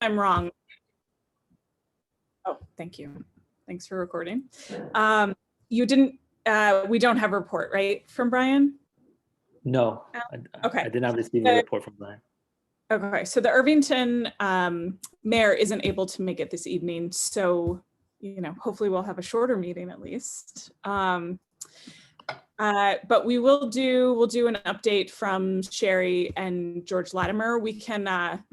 I'm wrong. Oh, thank you. Thanks for recording. You didn't, we don't have a report, right, from Brian? No, Okay. I did not receive a report from Brian. Okay, so the Irvington mayor isn't able to make it this evening, so hopefully we'll have a shorter meeting at least. But we'll do an update from Sherry and George Latimer. We can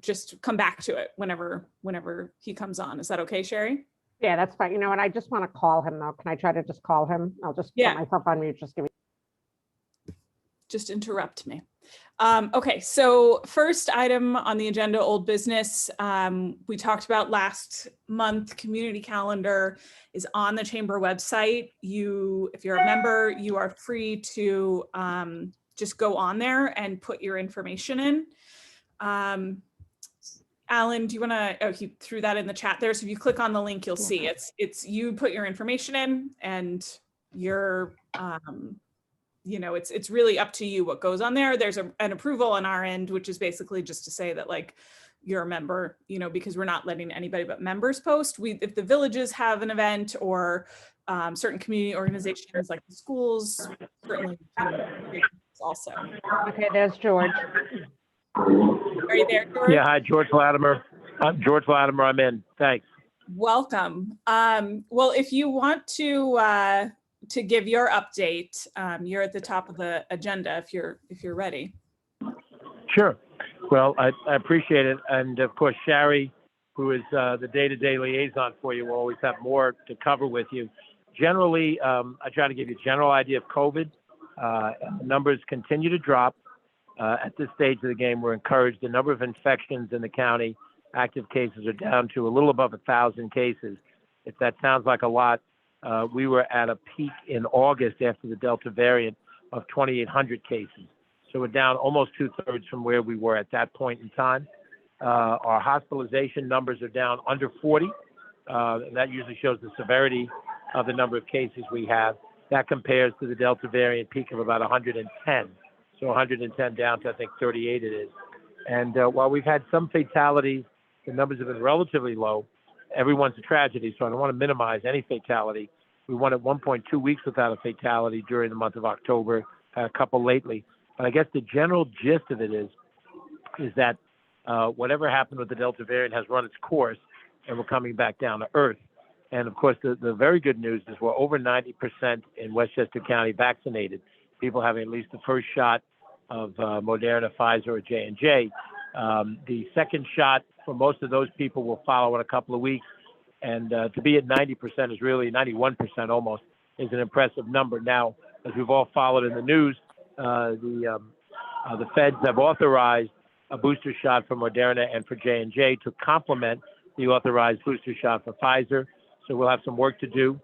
just come back to it whenever he comes on. Is that okay, Sherry? Yeah, that's fine. You know what? I just want to call him though. Can I try to just call him? I'll just put myself on mute. Just interrupt me. Okay, so first item on the agenda, old business. We talked about last month, community calendar is on the chamber website. If you're a member, you are free to just go on there and put your information in. Alan, do you want to, oh, he threw that in the chat there. So if you click on the link, you'll see it's you put your information in and you're, it's really up to you what goes on there. There's an approval on our end, which is basically just to say that like you're a member, because we're not letting anybody but members post. If the villages have an event or certain community organizations like the schools, certainly also. Okay, there's George. Are you there, George? Yeah, hi, George Latimer. I'm George Latimer. I'm in. Thanks. Welcome. Well, if you want to give your update, you're at the top of the agenda if you're ready. Sure. Well, I appreciate it. And of course, Sherry, who is the day-to-day liaison for you, will always have more to cover with you. Generally, I try to give you a general idea of COVID. Numbers continue to drop. At this stage of the game, we're encouraged. The number of infections in the county, active cases are down to a little above 1,000 cases. If that sounds like a lot, we were at a peak in August after the Delta variant of 2,800 cases. So we're down almost 2/3 from where we were at that point in time. Our hospitalization numbers are down under 40. And that usually shows the severity of the number of cases we have. That compares to the Delta variant peak of about 110. So 110 down to, I think, 38 it is. And while we've had some fatalities, the numbers have been relatively low. Everyone's a tragedy, so I don't want to minimize any fatality. We went at 1.2 weeks without a fatality during the month of October, had a couple lately. But I guess the general gist of it is that whatever happened with the Delta variant has run its course, and we're coming back down to earth. And of course, the very good news is we're over 90% in Westchester County vaccinated. People having at least the first shot of Moderna, Pfizer, or J&J. The second shot for most of those people will follow in a couple of weeks. And to be at 90% is really 91% almost is an impressive number. Now, as we've all followed in the news, the feds have authorized a booster shot for Moderna and for J&J to complement the authorized booster shot for Pfizer. So we'll have some work to do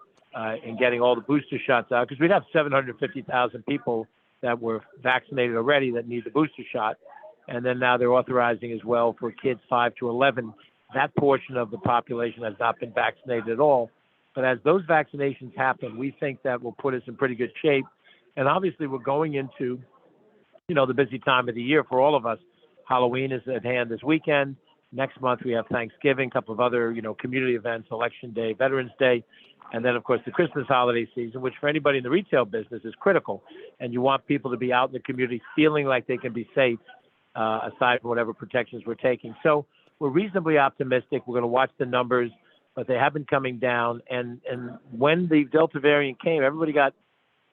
in getting all the booster shots out, because we'd have 750,000 people that were vaccinated already that need the booster shot. And then now they're authorizing as well for kids 5 to 11. That portion of the population has not been vaccinated at all. But as those vaccinations happen, we think that will put us in pretty good shape. And obviously we're going into, the busy time of the year for all of us. Halloween is at hand this weekend. Next month we have Thanksgiving, a couple of other, community events, Election Day, Veterans Day. And then, of course, the Christmas holiday season, which for anybody in the retail business is critical. And you want people to be out in the community feeling like they can be safe, aside from whatever protections we're taking. So we're reasonably optimistic. We're going to watch the numbers, but they have been coming down. And when the Delta variant came, everybody got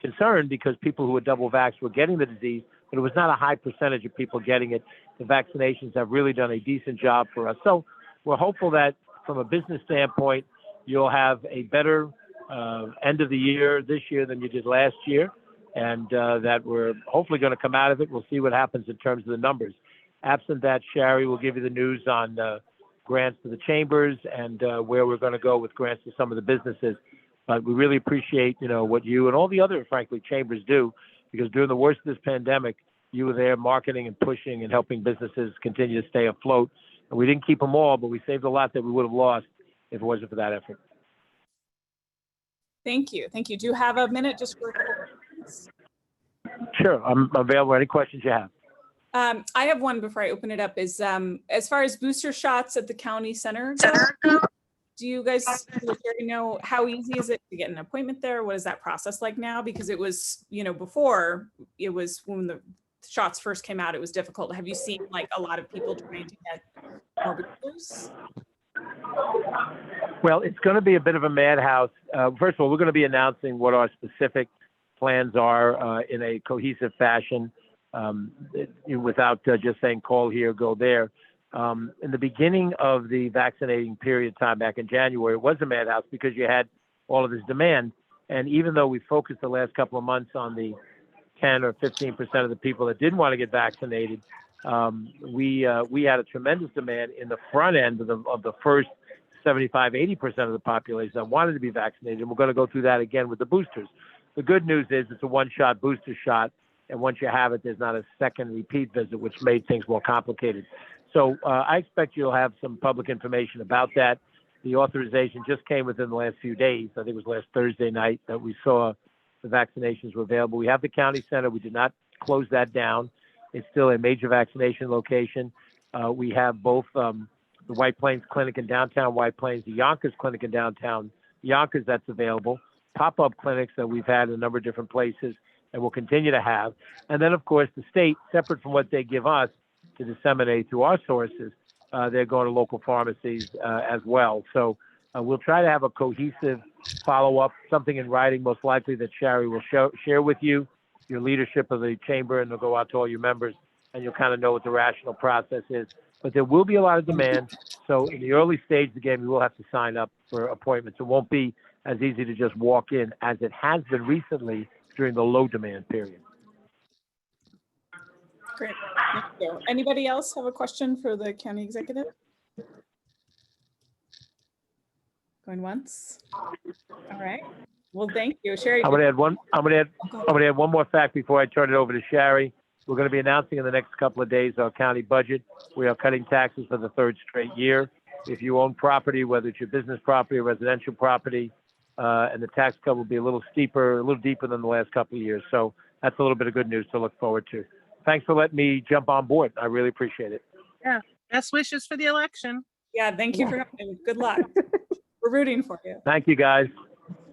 concerned because people who were double vaxxed were getting the disease, but it was not a high percentage of people getting it. The vaccinations have really done a decent job for us. So we're hopeful that from a business standpoint, you'll have a better end of the year this year than you did last year, and that we're hopefully going to come out of it. We'll see what happens in terms of the numbers. Absent that, Sherry will give you the news on grants to the chambers and where we're going to go with grants to some of the businesses. But we really appreciate, what you and all the other, frankly, chambers do, because during the worst of this pandemic, you were there marketing and pushing and helping businesses continue to stay afloat. And we didn't keep them all, but we saved a lot that we would have lost if it wasn't for that effort. Thank you. Thank you. Do you have a minute just for a couple questions? Sure. I'm available. Any questions you have? I have one before I open it up is, as far as booster shots at the county center go, do you guys know how easy is it to get an appointment there? What is that process like now? Because it was, before it was when the shots first came out, it was difficult. Have you seen like a lot of people trying to get more boosters? Well, it's going to be a bit of a madhouse. First of all, we're going to be announcing what our specific plans are in a cohesive fashion, without just saying call here, go there. In the beginning of the vaccinating period time back in January, it was a madhouse because you had all of this demand. And even though we focused the last couple of months on the 10 or 15% of the people that didn't want to get vaccinated, we had a tremendous demand in the front end of the first 75, 80% of the population that wanted to be vaccinated. And we're going to go through that again with the boosters. The good news is it's a one-shot booster shot. And once you have it, there's not a second repeat visit, which made things more complicated. So I expect you'll have some public information about that. The authorization just came within the last few days. I think it was last Thursday night that we saw the vaccinations were available. We have the county center. We did not close that down. It's still a major vaccination location. We have both the White Plains Clinic in downtown White Plains, the Yonkers Clinic in downtown Yonkers that's available, pop-up clinics that we've had in a number of different places and will continue to have. And then, of course, the state, separate from what they give us to disseminate through our sources, they're going to local pharmacies as well. So we'll try to have a cohesive follow-up, something in writing, most likely that Shari will share with you, your leadership of the chamber, and they'll go out to all your members, and you'll kind of know what the rational process is. But there will be a lot of demand. So in the early stage of the game, you will have to sign up for appointments. It won't be as easy to just walk in as it has been recently during the low demand period. Great, thank you. Anybody else have a question for the county executive? Going once. All right. Well, thank you, Shari. I'm going to add one more fact before I turn it over to Shari. We're going to be announcing in the next couple of days our county budget. We are cutting taxes for the third straight year. If you own property, whether it's your business property or residential property, and the tax cut will be a little steeper, a little deeper than the last couple of years. So that's a little bit of good news to look forward to. Thanks for letting me jump on board. I really appreciate it. Yeah. Best wishes for the election. Yeah, thank you for coming. Good luck. We're rooting for you. Thank you, guys.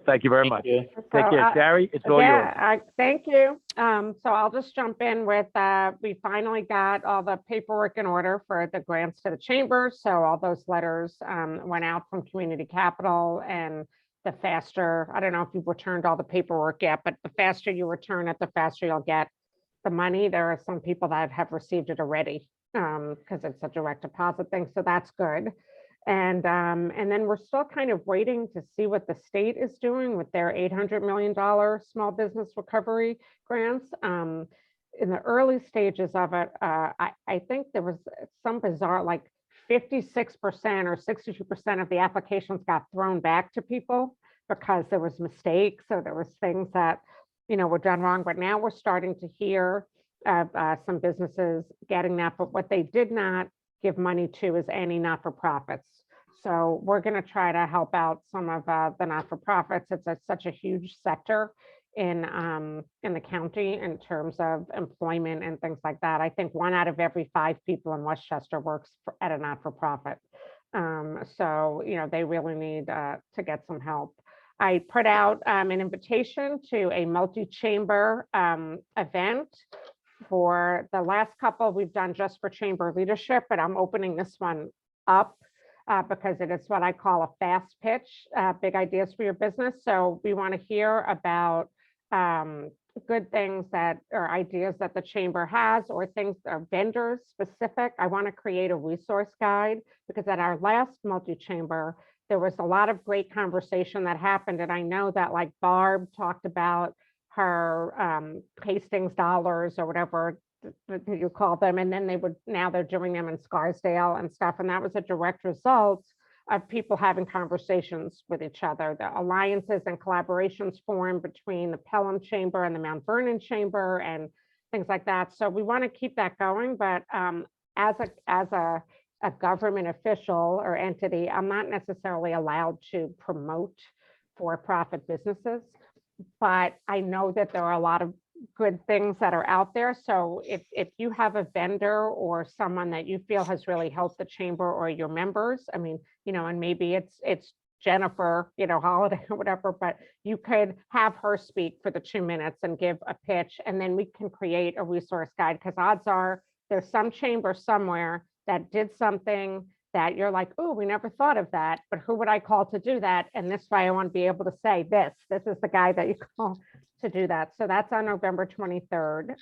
Thank you very much. you. Take care. Shari, it's all yours. Thank you. So I'll just jump in with, we finally got all the paperwork in order for the grants to the chamber. So all those letters went out from Community Capital, and the faster, I don't know if you've returned all the paperwork yet, but the faster you return it, the faster you'll get the money. There are some people that have received it already because it's a direct deposit thing. So that's good. And then we're still kind of waiting to see what the state is doing with their $800 million small business recovery grants. In the early stages of it, I think there was some bizarre, like 56% or 62% of the applications got thrown back to people because there was mistakes. So there was things that, were done wrong. But now we're starting to hear of some businesses getting that. But what they did not give money to is any not-for-profits. So we're going to try to help out some of the not-for-profits. It's such a huge sector in the county in terms of employment and things like that. I think 1 out of every 5 people in Westchester works at a not-for-profit. So, they really need to get some help. I put out an invitation to a multi-chamber event. For the last couple, we've done just for chamber leadership, but I'm opening this one up because it is what I call a fast pitch, big ideas for your business. So we want to hear about good things that or ideas that the chamber has, or things that are vendors specific. I want to create a resource guide because at our last multi-chamber, there was a lot of great conversation that happened. And I know that, like, Barb talked about her Hastings dollars or whatever you call them. And then now they're doing them in Scarsdale and stuff. And that was a direct result of people having conversations with each other. The alliances and collaborations formed between the Pelham Chamber and the Mount Vernon Chamber and things like that. So we want to keep that going. But as a government official or entity, I'm not necessarily allowed to promote for-profit businesses. But I know that there are a lot of good things that are out there. So if you have a vendor or someone that you feel has really helped the chamber or your members, I mean, and maybe it's Jennifer, Holiday or whatever, but you could have her speak for the 2 minutes and give a pitch, and then we can create a resource guide, because odds are there's some chamber somewhere that did something that you're like, oh, we never thought of that, but who would I call to do that? And this way I want to be able to say this is the guy that you call to do that. So that's on November 23rd.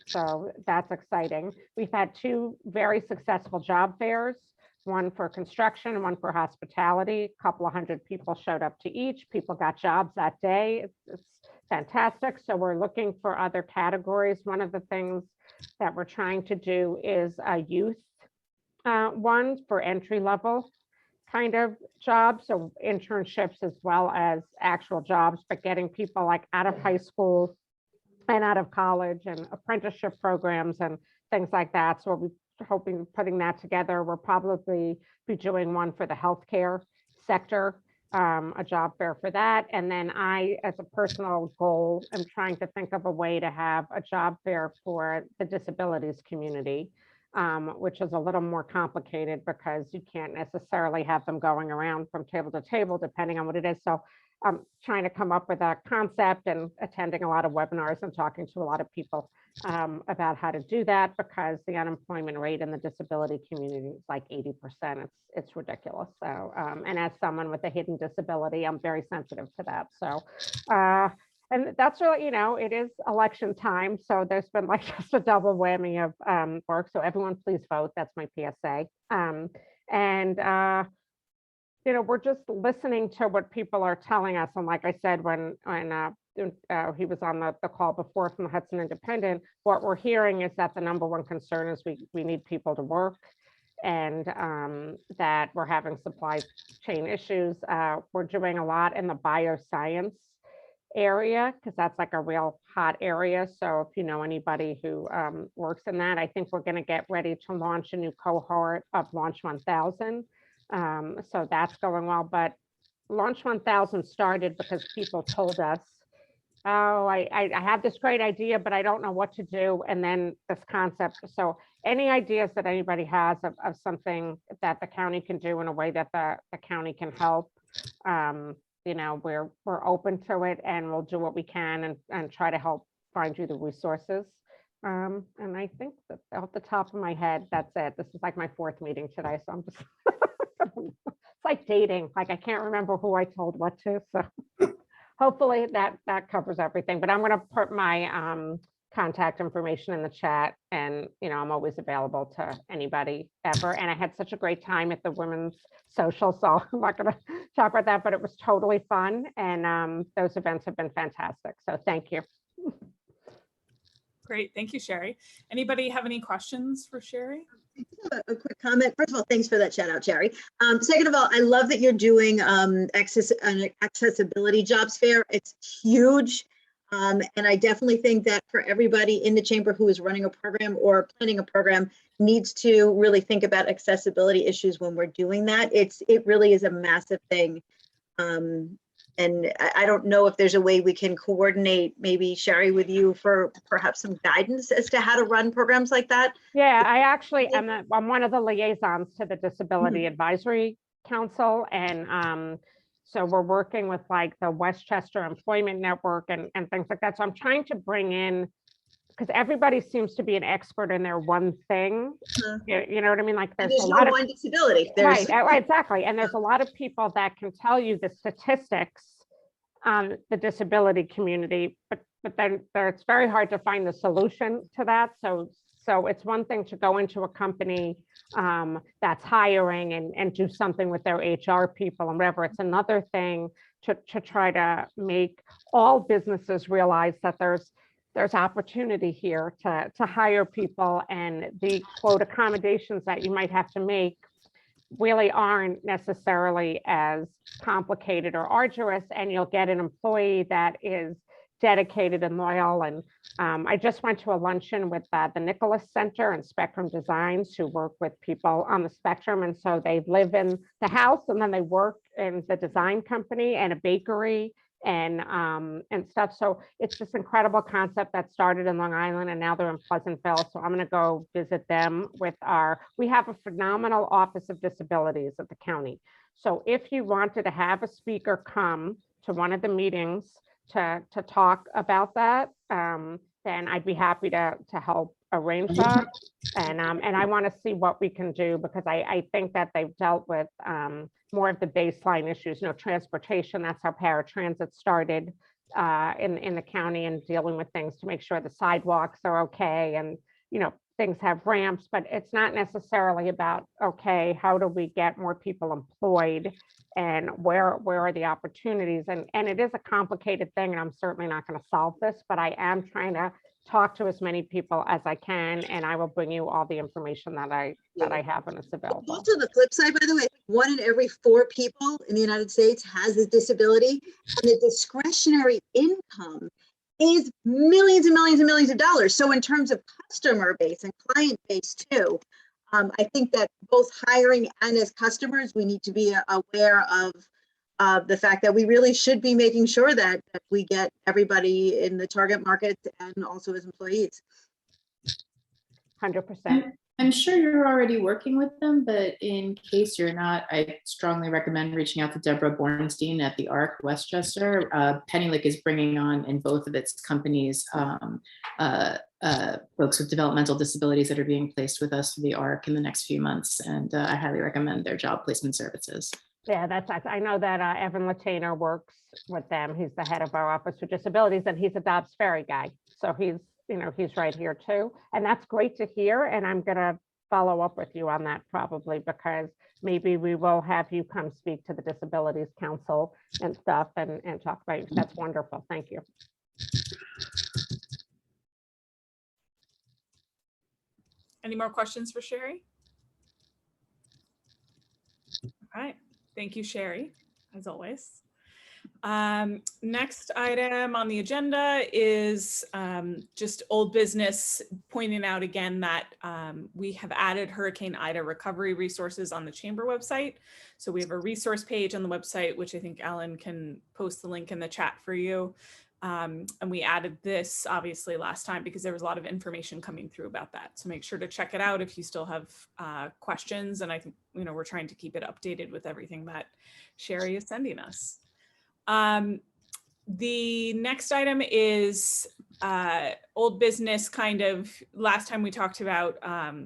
So that's exciting. We've had 2 very successful job fairs, one for construction and one for hospitality. A couple of hundred people showed up to each. People got jobs that day. It's fantastic. So we're looking for other categories. One of the things that we're trying to do is a youth one for entry level kind of jobs, so internships as well as actual jobs, but getting people like out of high school and out of college, and apprenticeship programs and things like that. So we're hoping putting that together. We'll probably be doing one for the healthcare sector, a job fair for that. And then I, as a personal goal, am trying to think of a way to have a job fair for the disabilities community, which is a little more complicated because you can't necessarily have them going around from table to table, depending on what it is. So I'm trying to come up with a concept and attending a lot of webinars and talking to a lot of people about how to do that, because the unemployment rate in the disability community is like 80%. It's ridiculous. So, and as someone with a hidden disability, I'm very sensitive to that. So, and that's really, it is election time. So there's been like just a double whammy of work. So everyone please vote. That's my PSA. We're just listening to what people are telling us. And like I said, when he was on the call before from the Hudson Independent, what we're hearing is that the number one concern is we need people to work, and that we're having supply chain issues. We're doing a lot in the bioscience area, because that's like a real hot area. So if you know anybody who works in that, I think we're going to get ready to launch a new cohort of Launch 1000. So that's going well, but Launch 1000 started because people told us, oh, I have this great idea, but I don't know what to do. And then this concept. So any ideas that anybody has of something that the county can do in a way that the county can help, we're open to it, and we'll do what we can and try to help find you the resources. And I think that off the top of my head, that's it. This is like my 4th meeting today, so I'm just, it's like dating. Like I can't remember who I told what to. So hopefully that covers everything. But I'm going to put my contact information in the chat, and I'm always available to anybody ever. And I had such a great time at the women's social, so I'm not going to talk about that, but it was totally fun, and those events have been fantastic. So thank you. Great, thank you, Sherry. Anybody have any questions for Sherry? A quick comment. First of all, thanks for that shout out, Sherry. Second of all, I love that you're doing accessibility jobs fair. It's huge. And I definitely think that for everybody in the chamber who is running a program or planning a program needs to really think about accessibility issues when we're doing that. It really is a massive thing. And I don't know if there's a way we can coordinate, maybe Sherry, with you for perhaps some guidance as to how to run programs like that. Yeah, I actually I'm one of the liaisons to the Disability Advisory Council, and so we're working with like the Westchester Employment Network and things like that. So I'm trying to bring in, because everybody seems to be an expert in their one thing. You know what I mean? Like there's a lot of one disability. Right, exactly. And there's a lot of people that can tell you the statistics on the disability community, but then it's very hard to find the solution to that. So it's one thing to go into a company that's hiring and do something with their HR people and whatever. It's another thing to try to make all businesses realize that there's opportunity here to hire people, and the quote accommodations that you might have to make really aren't necessarily as complicated or arduous, and you'll get an employee that is dedicated and loyal. And I just went to a luncheon with the Nicholas Center and Spectrum Designs, who work with people on the spectrum. And so they live in the house and then they work in the design company and a bakery and stuff. So it's this incredible concept that started in Long Island and now they're in Pleasantville. So I'm going to go visit them with we have a phenomenal Office of Disabilities at the county. So if you wanted to have a speaker come to one of the meetings to talk about that, then I'd be happy to help arrange that. And I want to see what we can do, because I think that they've dealt with more of the baseline issues, transportation. That's how paratransit started in the county, and dealing with things to make sure the sidewalks are okay, and things have ramps, but it's not necessarily about, okay, how do we get more people employed, and where are the opportunities? And it is a complicated thing, and I'm certainly not going to solve this, but I am trying to talk to as many people as I can, and I will bring you all the information that I have and it's available. Also, the flip side, by the way, 1 in every 4 people in the United States has a disability, and the discretionary income is millions and millions and millions of dollars. So in terms of customer base and client base too, I think that both hiring and as customers, we need to be aware of the fact that we really should be making sure that we get everybody in the target market and also as employees. 100%. I'm sure you're already working with them, but in case you're not, I strongly recommend reaching out to Deborah Bornstein at the ARC Westchester. Pennylick is bringing on in both of its companies folks with developmental disabilities that are being placed with us through the ARC in the next few months, and I highly recommend their job placement services. Yeah, I know that Evan Latiner works with them. He's the head of our Office for Disabilities, and he's a Dobbs Ferry guy. So he's right here too. And that's great to hear. And I'm going to follow up with you on that probably, because maybe we will have you come speak to the Disabilities Council and stuff and talk about it. That's wonderful. Thank you. Any more questions for Sherry? All right. Thank you, Sherry, as always. Next item on the agenda is just old business, pointing out again that we have added Hurricane Ida recovery resources on the Chamber website. So we have a resource page on the website, which I think Alan can post the link in the chat for you. And we added this obviously last time because there was a lot of information coming through about that. So make sure to check it out if you still have questions. And I think, we're trying to keep it updated with everything that Sherry is sending us. The next item is old business. Kind of last time we talked about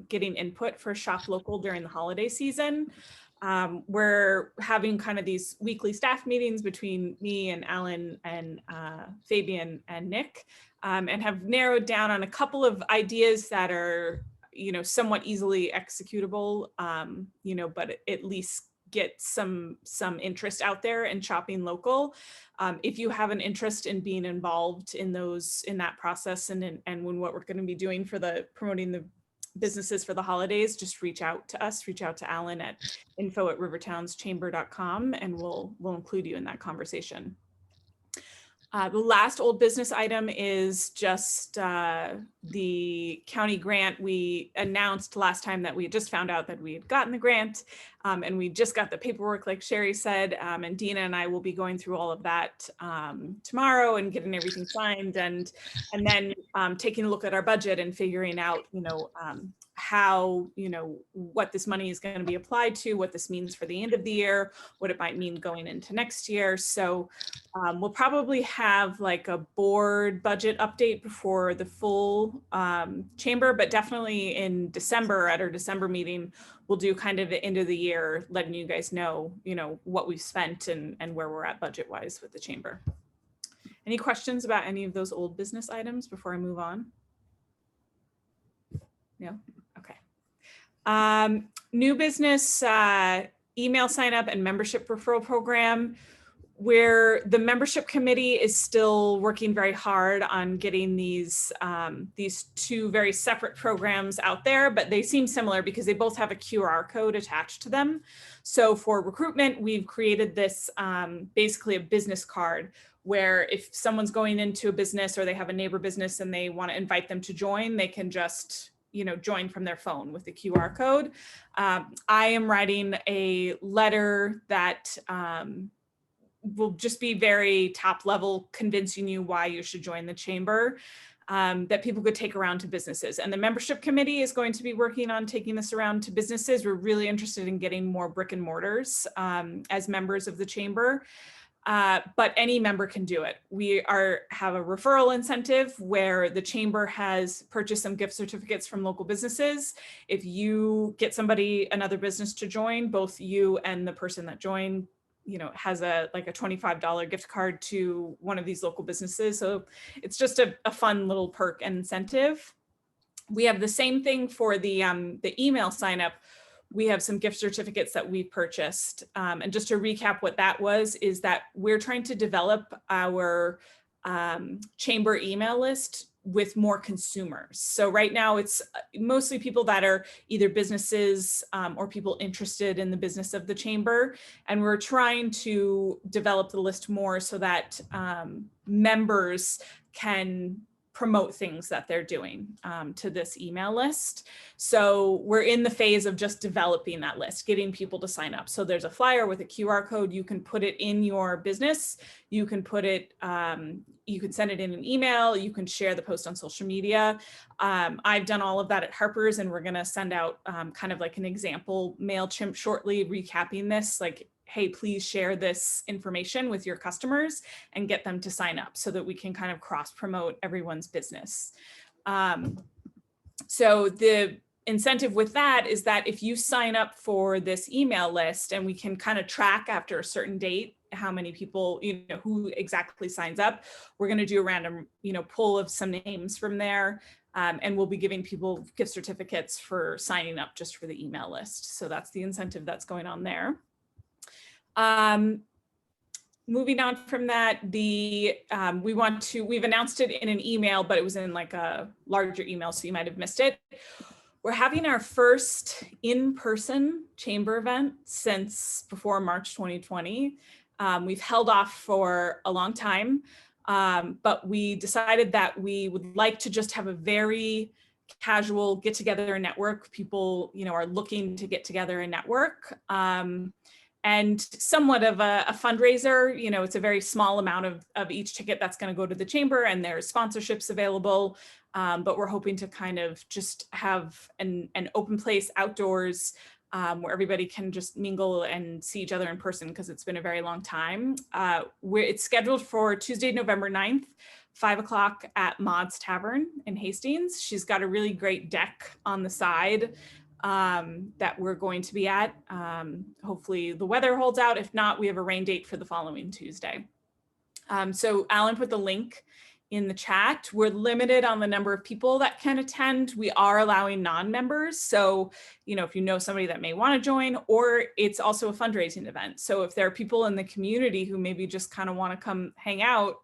getting input for Shop Local during the holiday season. We're having kind of these weekly staff meetings between me and Alan and Fabian and Nick, and have narrowed down on a couple of ideas that are, somewhat easily executable, but at least get some interest out there in shopping local. If you have an interest in being involved in that process and when what we're going to be doing for promoting the businesses for the holidays, just reach out to us, reach out to Alan at info@rivertownschamber.com, and we'll include you in that conversation. The last old business item is just the county grant. We announced last time that we had just found out that we had gotten the grant, and we just got the paperwork, like Sherry said, and Dina and I will be going through all of that tomorrow and getting everything signed, and then taking a look at our budget and figuring out, how, what this money is going to be applied to, what this means for the end of the year, what it might mean going into next year. So we'll probably have like a board budget update before the full chamber, but definitely in December at our December meeting, we'll do kind of the end of the year, letting you guys know, what we've spent and where we're at budget wise with the chamber. Any questions about any of those old business items before I move on? No? Okay. New business email sign up and membership referral program, where the membership committee is still working very hard on getting these two very separate programs out there, but they seem similar because they both have a QR code attached to them. So for recruitment, we've created this basically a business card, where if someone's going into a business or they have a neighbor business and they want to invite them to join, they can just join from their phone with the QR code. I am writing a letter that will just be very top level, convincing you why you should join the chamber, that people could take around to businesses. And the membership committee is going to be working on taking this around to businesses. We're really interested in getting more brick and mortars as members of the chamber. But any member can do it. We have a referral incentive where the chamber has purchased some gift certificates from local businesses. If you get another business to join, both you and the person that joined, has a $25 gift card to one of these local businesses. So it's just a fun little perk and incentive. We have the same thing for the email sign up. We have some gift certificates that we purchased. And just to recap what that is that we're trying to develop our chamber email list with more consumers. So right now it's mostly people that are either businesses or people interested in the business of the chamber. And we're trying to develop the list more so that members can promote things that they're doing to this email list. So we're in the phase of just developing that list, getting people to sign up. So there's a flyer with a QR code. You can put it in your business. You can put it, you can send it in an email. You can share the post on social media. I've done all of that at Harper's, and we're gonna send out kind of like an example MailChimp shortly recapping this, like, hey, please share this information with your customers and get them to sign up so that we can kind of cross promote everyone's business. So the incentive with that is that if you sign up for this email list, and we can kind of track after a certain date how many people, who exactly signs up, we're going to do a random, pull of some names from there. And we'll be giving people gift certificates for signing up just for the email list. So that's the incentive that's going on there. Moving on from that, we've announced it in an email, but it was in like a larger email, so you might have missed it. We're having our first in-person chamber event since before March 2020. We've held off for a long time, but we decided that we would like to just have a very casual get together and network. People, are looking to get together and network. And somewhat of a fundraiser. It's a very small amount of each ticket that's going to go to the chamber, and there's sponsorships available. But we're hoping to kind of just have an open place outdoors where everybody can just mingle and see each other in person, because it's been a very long time. It's scheduled for Tuesday, November 9th, 5 o'clock at Maud's Tavern in Hastings. She's got a really great deck on the side that we're going to be at. Hopefully the weather holds out. If not, we have a rain date for the following Tuesday. So Alan put the link in the chat. We're limited on the number of people that can attend. We are allowing non-members. So, if you know somebody that may want to join, or it's also a fundraising event. So if there are people in the community who maybe just kind of want to come hang out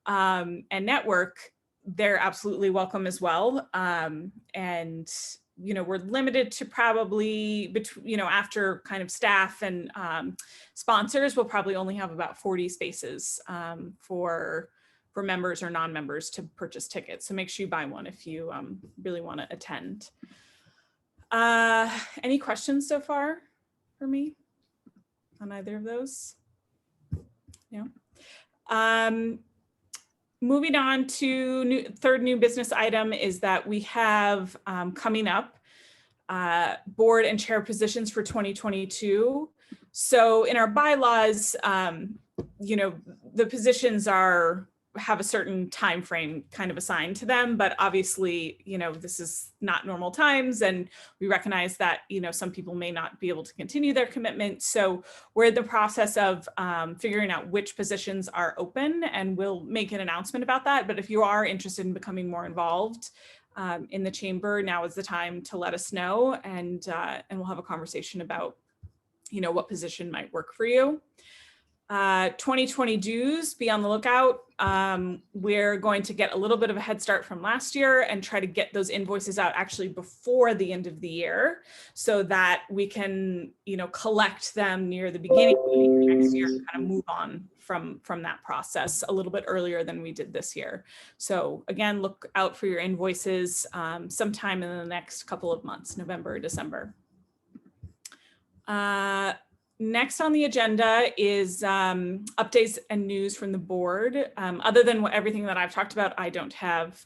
and network, they're absolutely welcome as well. And we're limited to probably, after kind of staff and sponsors, we'll probably only have about 40 spaces for members or non-members to purchase tickets. So make sure you buy one if you really want to attend. Any questions so far for me on either of those? No. Moving on to third new business item is that we have coming up board and chair positions for 2022. So in our bylaws, the positions have a certain time frame kind of assigned to them, but obviously, this is not normal times, and we recognize that, some people may not be able to continue their commitment. So we're in the process of figuring out which positions are open, and we'll make an announcement about that. But if you are interested in becoming more involved in the chamber, now is the time to let us know, and we'll have a conversation about, what position might work for you. 2020 dues, be on the lookout. We're going to get a little bit of a head start from last year and try to get those invoices out actually before the end of the year, so that we can, collect them near the beginning of the year next year and kind of move on from that process a little bit earlier than we did this year. So again, look out for your invoices sometime in the next couple of months, November or December. Next on the agenda is updates and news from the board. Other than everything that I've talked about, I don't have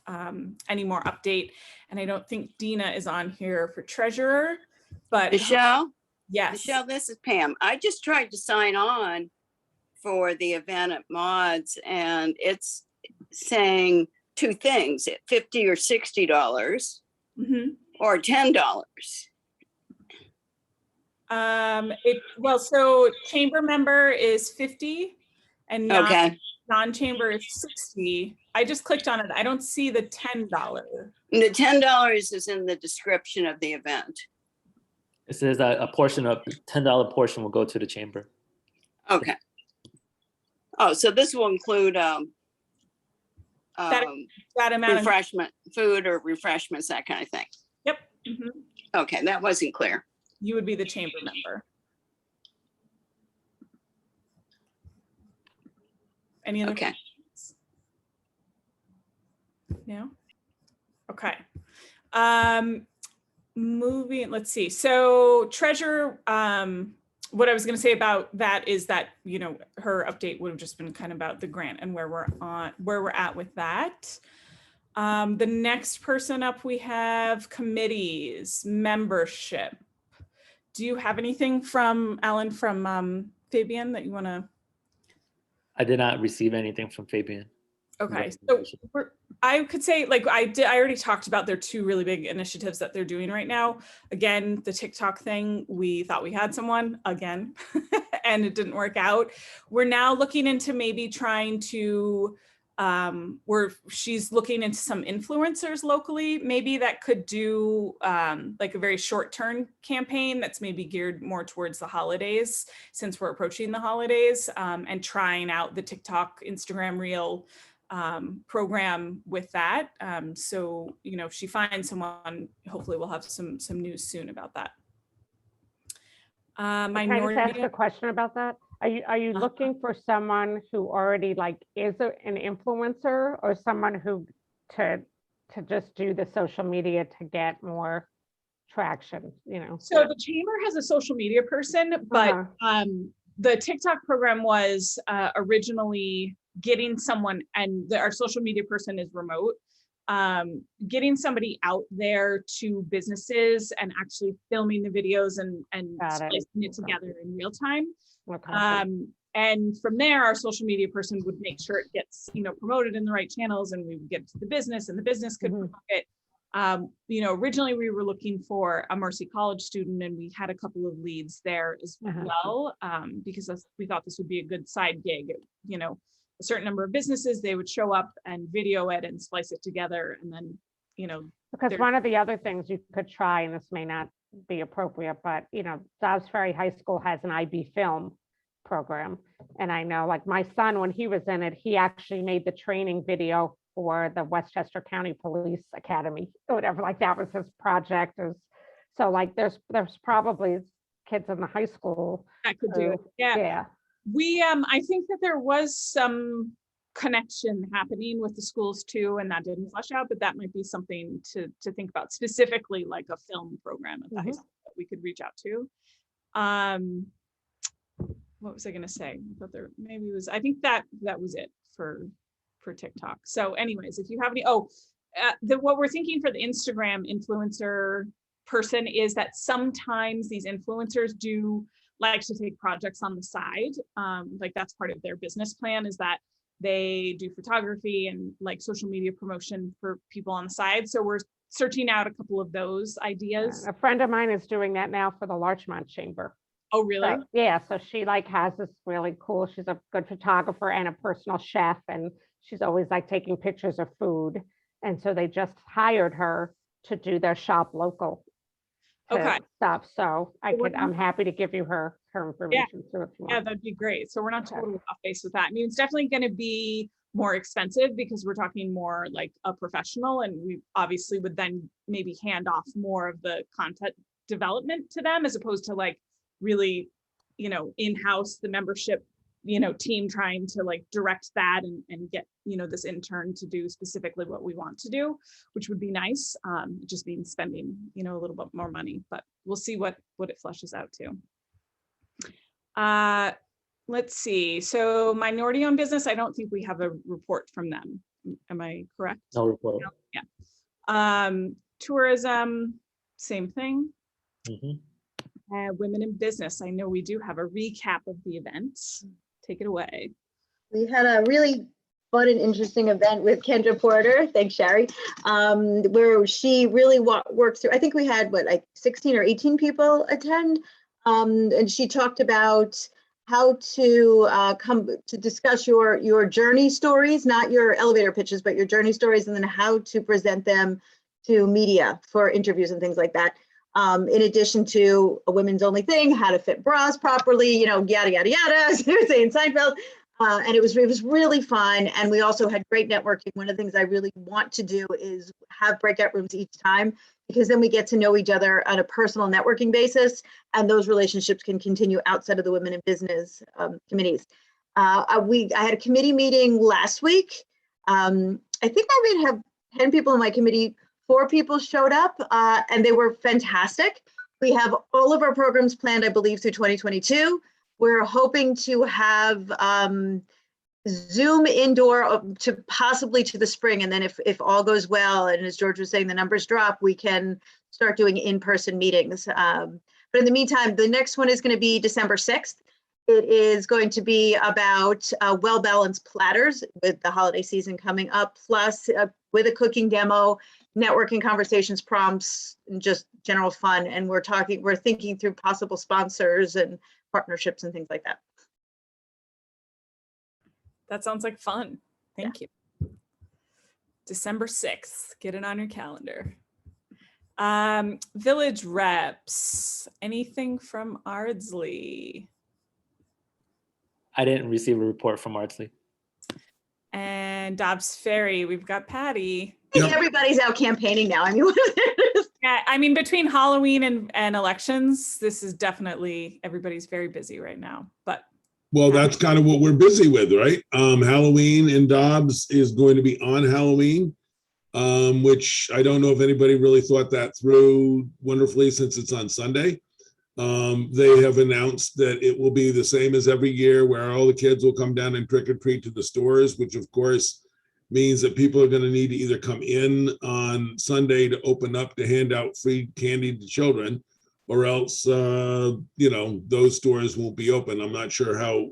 any more update. And I don't think Dina is on here for treasurer, but Michelle, yes. Michelle, this is Pam. I just tried to sign on for the event at Mods, and it's saying two things, $50 or $60 Mhm. or $10. Well, so chamber member is 50 and Okay, non-chamber is 60. I just clicked on it. I don't see the $10. and the $10 is in the description of the event. It says that a portion of $10 portion will go to the chamber. Okay. Oh, so this will include That amount of, refreshment, food or refreshments, that kind of thing. yep. Mhm. Okay, that wasn't clear. You would be the chamber member. Any other Okay. questions? No? Okay. Moving, let's see. So treasurer, what I was going to say about that is that, you know, her update would have just been kind of about the grant and where we're at with that. The next person up, we have committees, membership. Do you have anything from Alan, from Fabian that you want to? I did not receive anything from Fabian. Okay, so I could say, like I already talked about their two really big initiatives that they're doing right now. Again, the TikTok thing, we thought we had someone again, and it didn't work out. We're now looking into maybe trying to, she's looking into some influencers locally, maybe that could do like a very short-term campaign that's maybe geared more towards the holidays, since we're approaching the holidays, and trying out the TikTok, Instagram Reel program with that. So, you know, if she finds someone, hopefully we'll have some news soon about that. Can I just Minority, ask a question about that? Are you looking for someone who already like is an influencer, or someone who to just do the social media to get more traction, you know? so the chamber has a social media person, but Uh-huh. the TikTok program was originally getting someone, and our social media person is remote, getting somebody out there to businesses and actually filming the videos and Got it. splicing it together in real time. Okay. And from there, our social media person would make sure it gets, you know, promoted in the right channels, and we would get it to the business, and the business could Mhm. promote it. You know, originally we were looking for a Mercy College student, and we had a couple of leads there as Uh-huh. well, because we thought this would be a good side gig. You know, a certain number of businesses, they would show up and video it and splice it together, and then, you know, Because there- one of the other things you could try, and this may not be appropriate, but you know, Dobbs Ferry High School has an IB film program. And I know, like my son, when he was in it, he actually made the training video for the Westchester County Police Academy, or whatever, like that was his project. So like there's probably kids in the high school. that could do it. Yeah. Yeah. We, I think that there was some connection happening with the schools too, and that didn't flesh out, but that might be something to think about, specifically like a film program at the high Mhm. school that we could reach out to. What was I gonna say? I thought there maybe was, I think that was it for TikTok. So anyways, if you have any, what we're thinking for the Instagram influencer person is that sometimes these influencers do like to take projects on the side. Like that's part of their business plan, is that they do photography and like social media promotion for people on the side. So we're searching out a couple of those ideas. A friend of mine is doing that now for the Larchmont Chamber. Oh, really? So, yeah, so she like has this really cool, she's a good photographer and a personal chef, and she's always like taking pictures of food. And so they just hired her to do their shop local Okay. stuff. So So we're I'm happy to give you her information too if you Yeah, want. that'd be great. So we're not Okay. totally off base with that. I mean, it's definitely going to be more expensive because we're talking more like a professional, and we obviously would then maybe hand off more of the content development to them, as opposed to like really, you know, in-house the membership, you know, team trying to like direct that and get, you know, this intern to do specifically what we want to do, which would be nice. It just means spending, you know, a little bit more money, but we'll see what it flushes out to. Let's see. So minority owned business, I don't think we have a report from them. Am I correct? No report. Yeah. Tourism, same thing. Mhm. Women in business, I know we do have a recap of the event. Take it away. We had a really fun and interesting event with Kendra Porter, thanks Shari, where she really worked through, I think we had what, like 16 or 18 people attend. And she talked about how to come to discuss your journey stories, not your elevator pitches, but your journey stories, and then how to present them to media for interviews and things like that. In addition to a women's only thing, how to fit bras properly, you know, yada, yada, yada, as they would say in Seinfeld. And it was really fun. And we also had great networking. One of the things I really want to do is have breakout rooms each time, because then we get to know each other on a personal networking basis. And those relationships can continue outside of the women in business committees. I had a committee meeting last week. I think I may have 10 people in my committee. 4 people showed up and they were fantastic. We have all of our programs planned, I believe, through 2022. We're hoping to have Zoom indoor to possibly to the spring. And then if all goes well, and as George was saying, the numbers drop, we can start doing in-person meetings. But in the meantime, the next one is going to be December 6th. It is going to be about well-balanced platters with the holiday season coming up, plus with a cooking demo, networking conversations, prompts, and just general fun. And we're thinking through possible sponsors and partnerships and things like that. That sounds like fun. Thank you. December 6th, get it on your calendar. Village reps, anything from Ardsley? I didn't receive a report from Ardsley. And Dobbs Ferry, we've got Patty. I think everybody's out campaigning now. I mean, Yeah, I mean, between Halloween and elections, this is definitely, everybody's very busy right now, but. Well, that's kind of what we're busy with, right? Halloween in Dobbs is going to be on Halloween, which I don't know if anybody really thought that through wonderfully since it's on Sunday. They have announced that it will be the same as every year, where all the kids will come down and trick or treat to the stores, which of course means that people are going to need to either come in on Sunday to open up to hand out free candy to children, or else, you know, those stores won't be open. I'm not sure how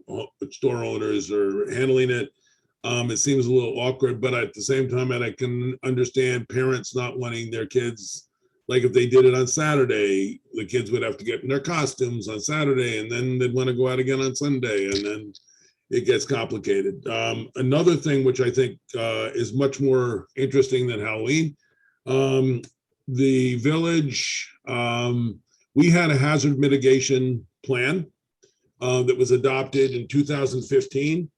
store owners are handling it. It seems a little awkward, but at the same time, and I can understand parents not wanting their kids, like if they did it on Saturday, the kids would have to get in their costumes on Saturday, and then they'd want to go out again on Sunday, and then it gets complicated. Another thing which I think is much more interesting than Halloween, the village, we had a hazard mitigation plan that was adopted in 2015,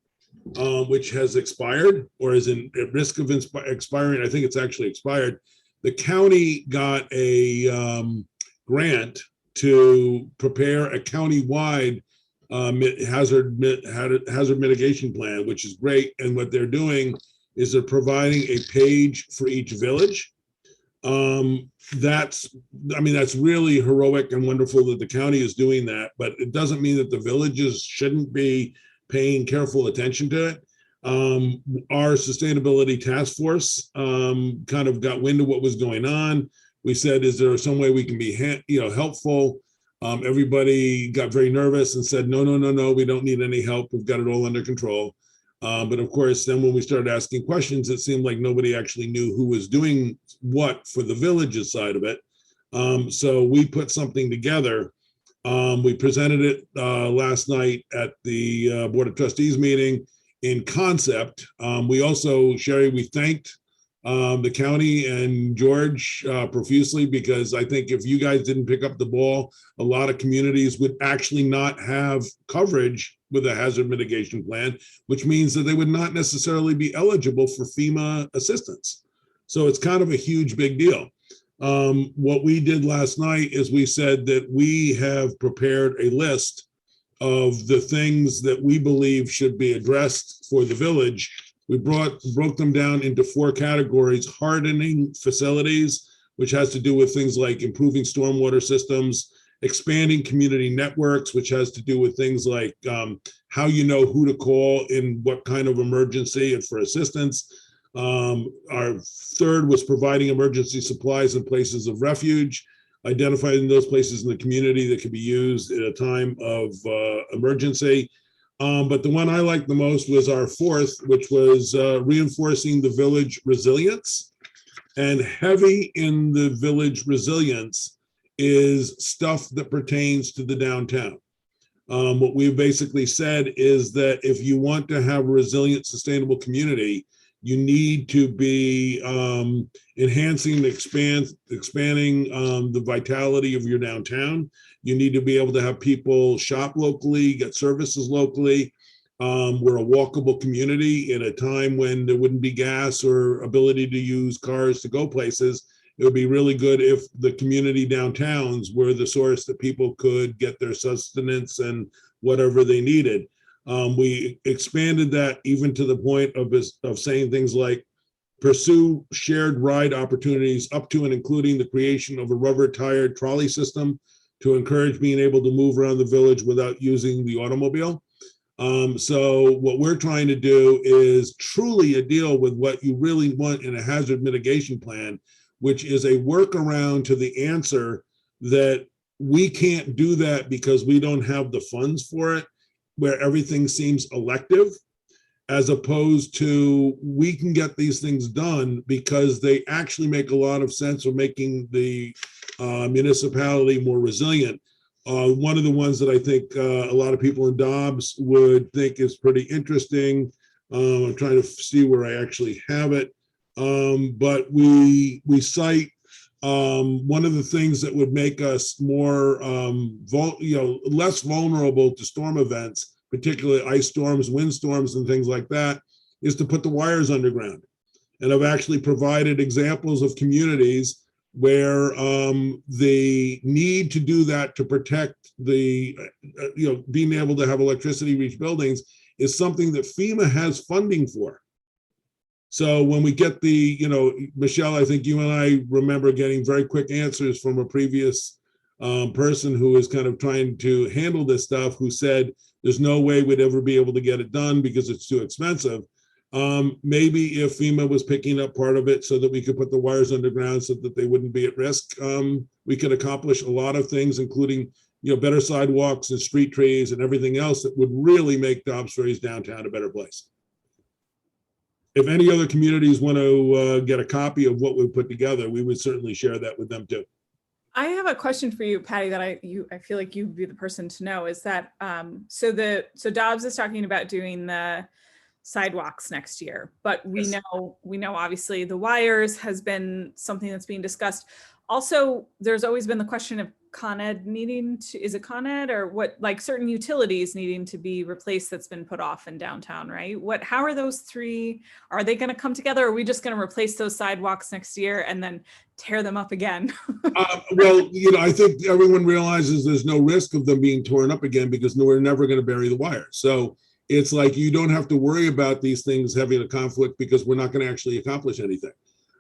which has expired or is at risk of expiring. I think it's actually expired. The county got a grant to prepare a county-wide hazard mitigation plan, which is great. And what they're doing is they're providing a page for each village. That's really heroic and wonderful that the county is doing that, but it doesn't mean that the villages shouldn't be paying careful attention to it. Our sustainability task force kind of got wind of what was going on. We said, is there some way we can be helpful? Everybody got very nervous and said, no, we don't need any help. We've got it all under control. But of course, then when we started asking questions, it seemed like nobody actually knew who was doing what for the villages side of it. So we put something together. We presented it last night at the Board of Trustees meeting in concept. We also, Sherry, we thanked the county and George profusely, because I think if you guys didn't pick up the ball, a lot of communities would actually not have coverage with a hazard mitigation plan, which means that they would not necessarily be eligible for FEMA assistance. So it's kind of a huge, big deal. What we did last night is we said that we have prepared a list of the things that we believe should be addressed for the village. We broke them down into 4 categories: hardening facilities, which has to do with things like improving stormwater systems expanding community networks, which has to do with things like how you know who to call in what kind of emergency and for assistance. Our third was providing emergency supplies in places of refuge, identifying those places in the community that could be used at a time of emergency. But the one I liked the most was our fourth, which was reinforcing the village resilience. And heavy in the village resilience is stuff that pertains to the downtown. What we've basically said is that if you want to have a resilient, sustainable community, you need to be enhancing, expanding the vitality of your downtown. You need to be able to have people shop locally, get services locally. We're a walkable community in a time when there wouldn't be gas or ability to use cars to go places. It would be really good if the community downtowns were the source that people could get their sustenance and whatever they needed. We expanded that even to the point of saying things like pursue shared ride opportunities up to and including the creation of a rubber-tired trolley system to encourage being able to move around the village without using the automobile. So what we're trying to do is truly a deal with what you really want in a hazard mitigation plan, which is a workaround to the answer that we can't do that because we don't have the funds for it, where everything seems elective, as opposed to we can get these things done because they actually make a lot of sense of making the municipality more resilient. One of the ones that I think a lot of people in Dobbs would think is pretty interesting. I'm trying to see where I actually have it. But we cite one of the things that would make us more, less vulnerable to storm events, particularly ice storms, windstorms, and things like that, is to put the wires underground. And I've actually provided examples of communities where the need to do that to protect the, being able to have electricity reach buildings is something that FEMA has funding for. So when we get the, Michelle, I think you and I remember getting very quick answers from a previous person who was kind of trying to handle this stuff, who said, there's no way we'd ever be able to get it done because it's too expensive. Maybe if FEMA was picking up part of it so that we could put the wires underground so that they wouldn't be at risk, we could accomplish a lot of things, including, better sidewalks and street trees and everything else that would really make Dobbs Ferry's downtown a better place. If any other communities want to get a copy of what we put together, we would certainly share that with them too. I have a question for you, Patty, that I feel like you'd be the person to know, is that, so Dobbs is talking about doing the sidewalks next year, but we know obviously the wires has been something that's being discussed. Also, there's always been the question of Con Ed needing to, is it Con Ed or what, like certain utilities needing to be replaced that's been put off in downtown, right? How are those three, are they going to come together? Or are we just going to replace those sidewalks next year and then tear them up again? Well, I think everyone realizes there's no risk of them being torn up again because we're never going to bury the wire. So it's like, you don't have to worry about these things having a conflict because we're not going to actually accomplish anything.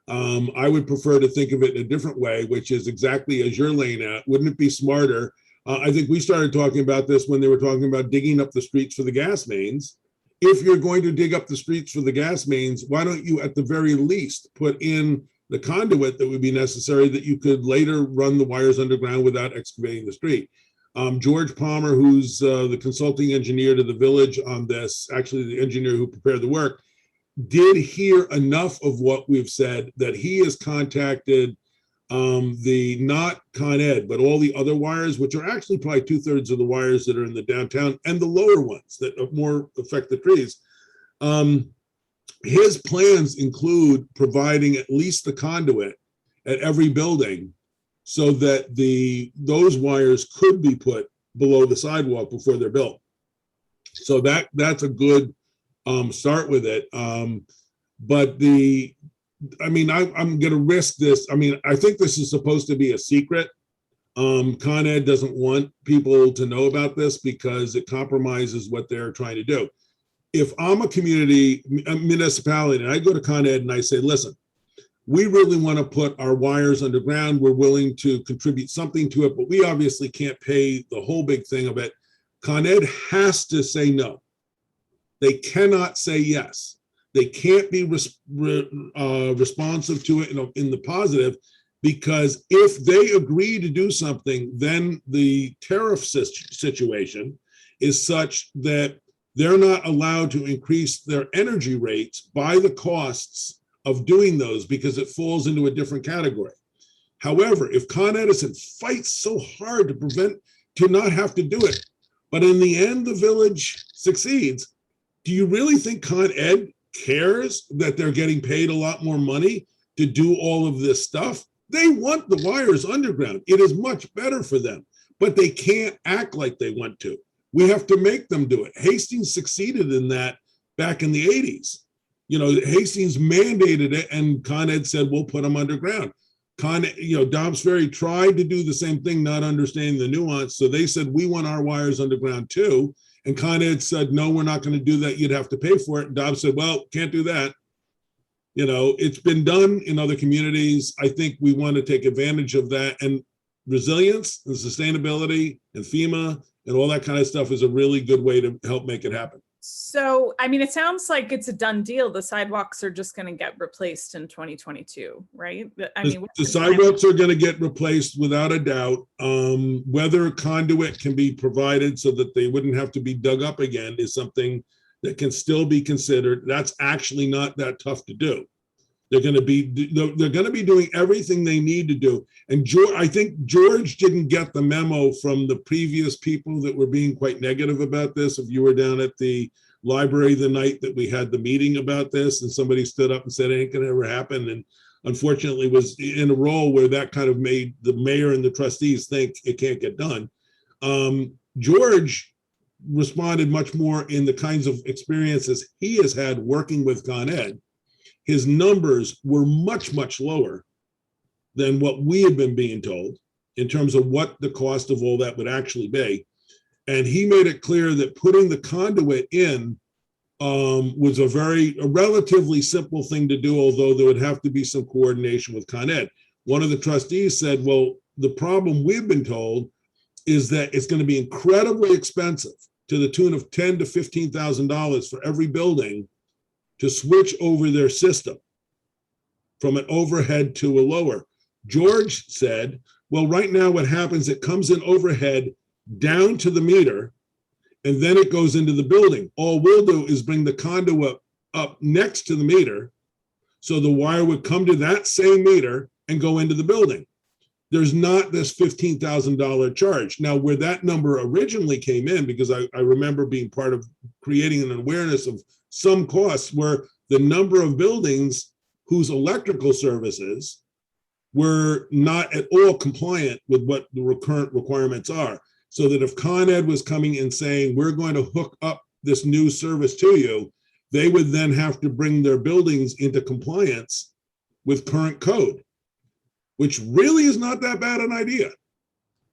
I would prefer to think of it in a different way, which is exactly as you're laying out. Wouldn't it be smarter? I think we started talking about this when they were talking about digging up the streets for the gas mains. If you're going to dig up the streets for the gas mains, why don't you at the very least put in the conduit that would be necessary that you could later run the wires underground without excavating the street? George Palmer, who's the consulting engineer to the village on this, actually the engineer who prepared the work, did hear enough of what we've said that he has contacted the not Con Ed, but all the other wires, which are actually probably 2/3 of the wires that are in the downtown and the lower ones that more affect the trees. His plans include providing at least the conduit at every building so that those wires could be put below the sidewalk before they're built. So that's a good start with it. But I'm going to risk this. I think this is supposed to be a secret. Con Ed doesn't want people to know about this because it compromises what they're trying to do. If I'm a municipality and I go to Con Ed and I say, listen, we really want to put our wires underground. We're willing to contribute something to it, but we obviously can't pay the whole big thing of it. Con Ed has to say no. They cannot say yes. They can't be responsive to it in the positive, because if they agree to do something, then the tariff situation is such that they're not allowed to increase their energy rates by the costs of doing those, because it falls into a different category. However, if Con Edison fights so hard to not have to do it, but in the end, the village succeeds, do you really think Con Ed cares that they're getting paid a lot more money to do all of this stuff? They want the wires underground. It is much better for them, but they can't act like they want to. We have to make them do it. Hastings succeeded in that back in the 80s. Hastings mandated it, and Con Ed said, we'll put them underground. Dobbs Ferry tried to do the same thing, not understanding the nuance. So they said, we want our wires underground too. And Con Ed said, no, we're not going to do that. You'd have to pay for it. And Dobbs said, well, can't do that. It's been done in other communities. I think we want to take advantage of that. And resilience and sustainability and FEMA and all that kind of stuff is a really good way to help make it happen. So, I mean, it sounds like it's a done deal. The sidewalks are just going to get replaced in 2022, right? The sidewalks are going to get replaced without a doubt. Whether conduit can be provided so that they wouldn't have to be dug up again is something that can still be considered. That's actually not that tough to do. They're going to be doing everything they need to do. And I think George didn't get the memo from the previous people that were being quite negative about this. If you were down at the library the night that we had the meeting about this, and somebody stood up and said it ain't going to ever happen, and unfortunately was in a role where that kind of made the mayor and the trustees think it can't get done. George responded much more in the kinds of experiences he has had working with Con Ed. His numbers were much, much lower than what we had been being told in terms of what the cost of all that would actually be. And he made it clear that putting the conduit in was a relatively simple thing to do, although there would have to be some coordination with Con Ed. One of the trustees said, well, the problem we've been told is that it's going to be incredibly expensive, to the tune of $10,000 to $15,000 for every building, to switch over their system from an overhead to a lower. George said, well, right now what happens, it comes in overhead down to the meter, and then it goes into the building. All we'll do is bring the conduit up next to the meter, so the wire would come to that same meter and go into the building. There's not this $15,000 charge. Now, where that number originally came in, because I remember being part of creating an awareness of some costs, were the number of buildings whose electrical services were not at all compliant with what the current requirements are. So that if Con Ed was coming and saying, we're going to hook up this new service to you, they would then have to bring their buildings into compliance with current code, which really is not that bad an idea.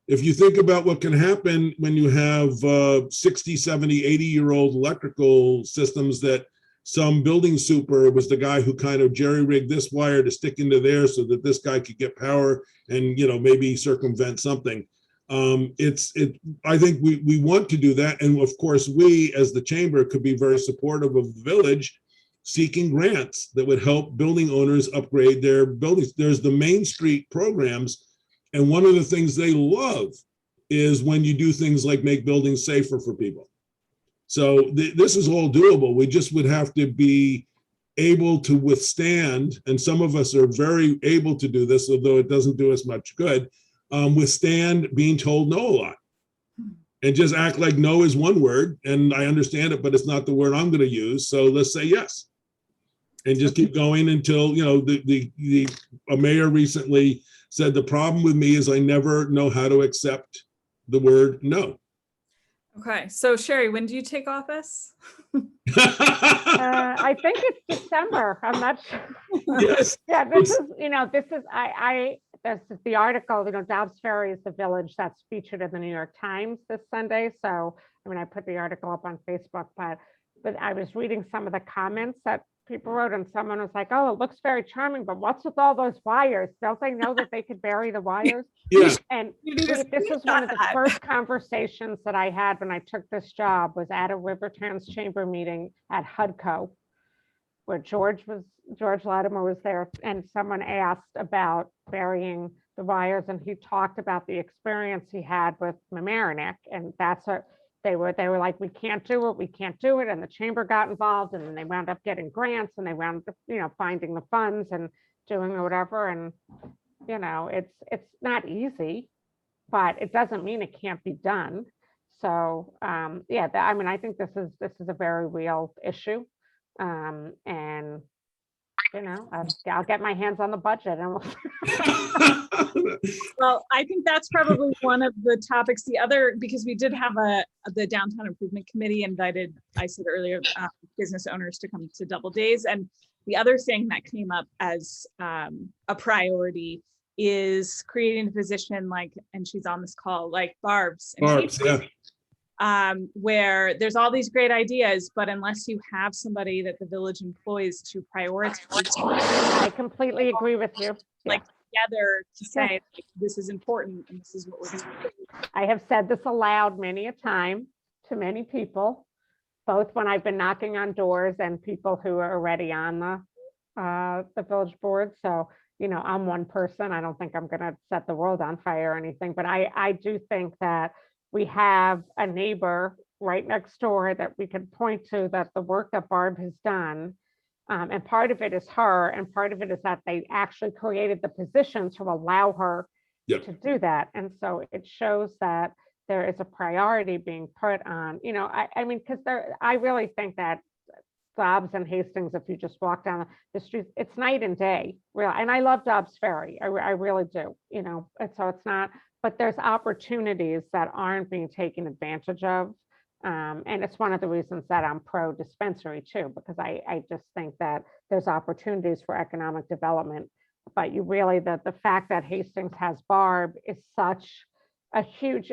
If you think about what can happen when you have 60, 70, 80-year-old electrical systems, that some building super was the guy who kind of jerry-rigged this wire to stick into there so that this guy could get power and maybe circumvent something. I think we want to do that. And of course, we as the chamber could be very supportive of the village seeking grants that would help building owners upgrade their buildings. There's the Main Street programs. And one of the things they love is when you do things like make buildings safer for people. So this is all doable. We just would have to be able to withstand, and some of us are very able to do this, although it doesn't do us much good, withstand being told no a lot. And just act like no is one word, and I understand it, but it's not the word I'm going to use. So let's say yes, and just keep going until a mayor recently said the problem with me is I never know how to accept the word no. Okay, so Sherry, when do you take office? I think it's December. I'm not sure. Yes. Yeah, this is the article, Dobbs Ferry is the village that's featured in the New York Times this Sunday. So, I put the article up on Facebook, but but I was reading some of the comments that people wrote, and someone was like, oh, it looks very charming, but what's with all those wires? Don't they know that they could bury the wires? Yeah, And You need to this is one of the screenshot that. first conversations that I had when I took this job, was at a Rivertrans Chamber meeting at HUDCO, where George Latimer was there, and someone asked about burying the wires, and he talked about the experience he had with Mamaroneck, and that's what they were like, we can't do it, and the chamber got involved, and then they wound up getting grants, and they wound up, finding the funds and doing whatever, and it's not easy, but it doesn't mean it can't be done. So yeah, I think this is a very real issue, and I'll get my hands on the budget and Well, I think that's probably one of the topics. The other, because we did have the Downtown Improvement Committee invited, I said earlier, business owners to come to Double Days. And the other thing that came up as a priority is creating a position like, and she's on this call, like Barb's. yeah. Where there's all these great ideas, but unless you have somebody that the village employs to prioritize, I completely agree with you. like together to say, like, this is important and this is what we're going to do. I have said this aloud many a time to many people, both when I've been knocking on doors and people who are already on the village board. So, I'm one person. I don't think I'm going to set the world on fire or anything, but I do think that we have a neighbor right next door that we can point to, that the work that Barb has done. And part of it is her, and part of it is that they actually created the position to allow her Yep. to do that. And so it shows that there is a priority being put on, I mean, because I really think that Dobbs and Hastings, if you just walk down the street, it's night and day, real. And I love Dobbs Ferry, I really do, and so it's not, but there's opportunities that aren't being taken advantage of. And it's one of the reasons that I'm pro dispensary too, because I just think that there's opportunities for economic development. But you really, the fact that Hastings has Barb is such a huge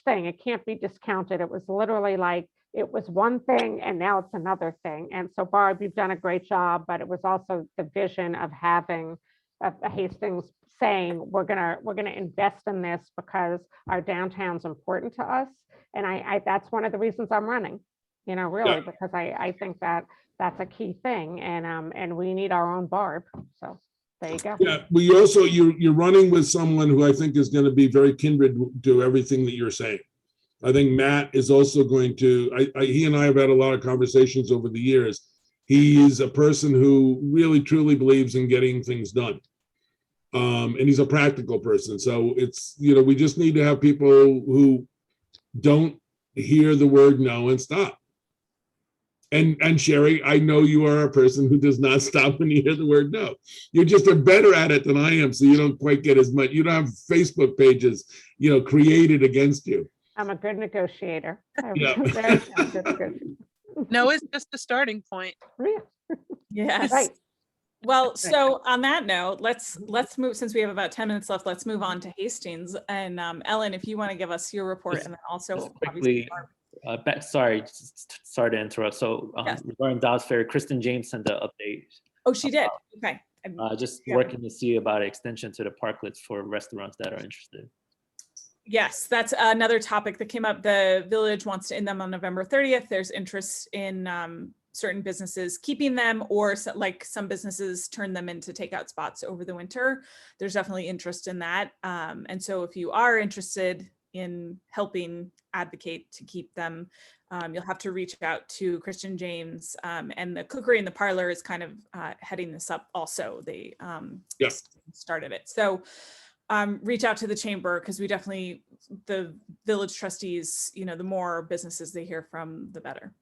thing. It can't be discounted. It was literally like, it was one thing and now it's another thing. And so Barb, you've done a great job, but it was also the vision of having Hastings saying, we're gonna invest in this because our downtown's important to us. And I that's one of the reasons I'm running, really, Yeah. because I think that that's a key thing, and we need our own Barb. So there you go. Yeah, well, you're running with someone who I think is going to be very kindred to everything that you're saying. I think Matt is also going to, he and I have had a lot of conversations over the years. He's a person who really truly believes in getting things done. And he's a practical person. So it's, we just need to have people who don't hear the word no and stop. And Sherry, I know you are a person who does not stop when you hear the word no. You just are better at it than I am, so you don't quite get as much. You don't have Facebook pages, created against you. I'm a good negotiator. Yeah. No, it's just a starting point. Yes. Right. Well, so on that note, let's move, since we have about 10 minutes left, let's move on to Hastings. And Ellen, if you want to give us your report, and then also Just obviously quickly, sorry to interrupt. So Yes. regarding Dobbs Ferry, Kristen James sent the update. Oh, she did. Okay. Just Yeah. working to see about an extension to the parklets for restaurants that are interested. Yes, that's another topic that came up. The village wants to end them on November 30th. There's interest in certain businesses keeping them, or like some businesses turn them into takeout spots over the winter. There's definitely interest in that. And so if you are interested in helping advocate to keep them, you'll have to reach out to Kristen James, and the Cookery and the Parlor is kind of heading this up also. They started it. So reach out to the chamber, because we definitely, the village trustees, the more businesses they hear from, the better.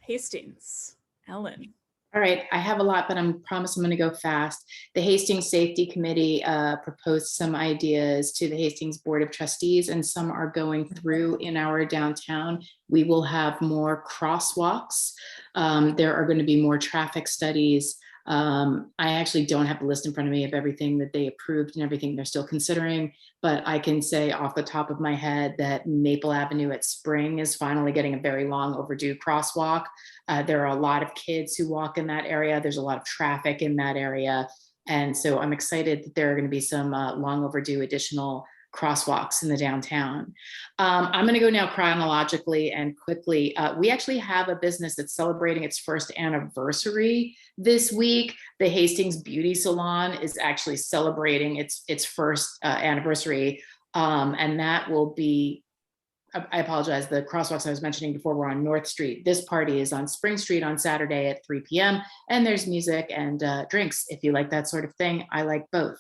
Hastings, Ellen. All right, I have a lot, but I promise I'm going to go fast. The Hastings Safety Committee proposed some ideas to the Hastings Board of Trustees, and some are going through in our downtown. We will have more crosswalks. There are going to be more traffic studies. I actually don't have the list in front of me of everything that they approved and everything they're still considering, but I can say off the top of my head that Maple Avenue at Spring is finally getting a very long overdue crosswalk. There are a lot of kids who walk in that area. There's a lot of traffic in that area. And so I'm excited that there are going to be some long overdue additional crosswalks in the downtown. I'm going to go now chronologically and quickly. We actually have a business that's celebrating its first anniversary this week. The Hastings Beauty Salon is actually celebrating its first anniversary, and that will be, I apologize, the crosswalks I was mentioning before were on North Street. This party is on Spring Street on Saturday at 3 p.m. and there's music and drinks if you like that sort of thing. I like both.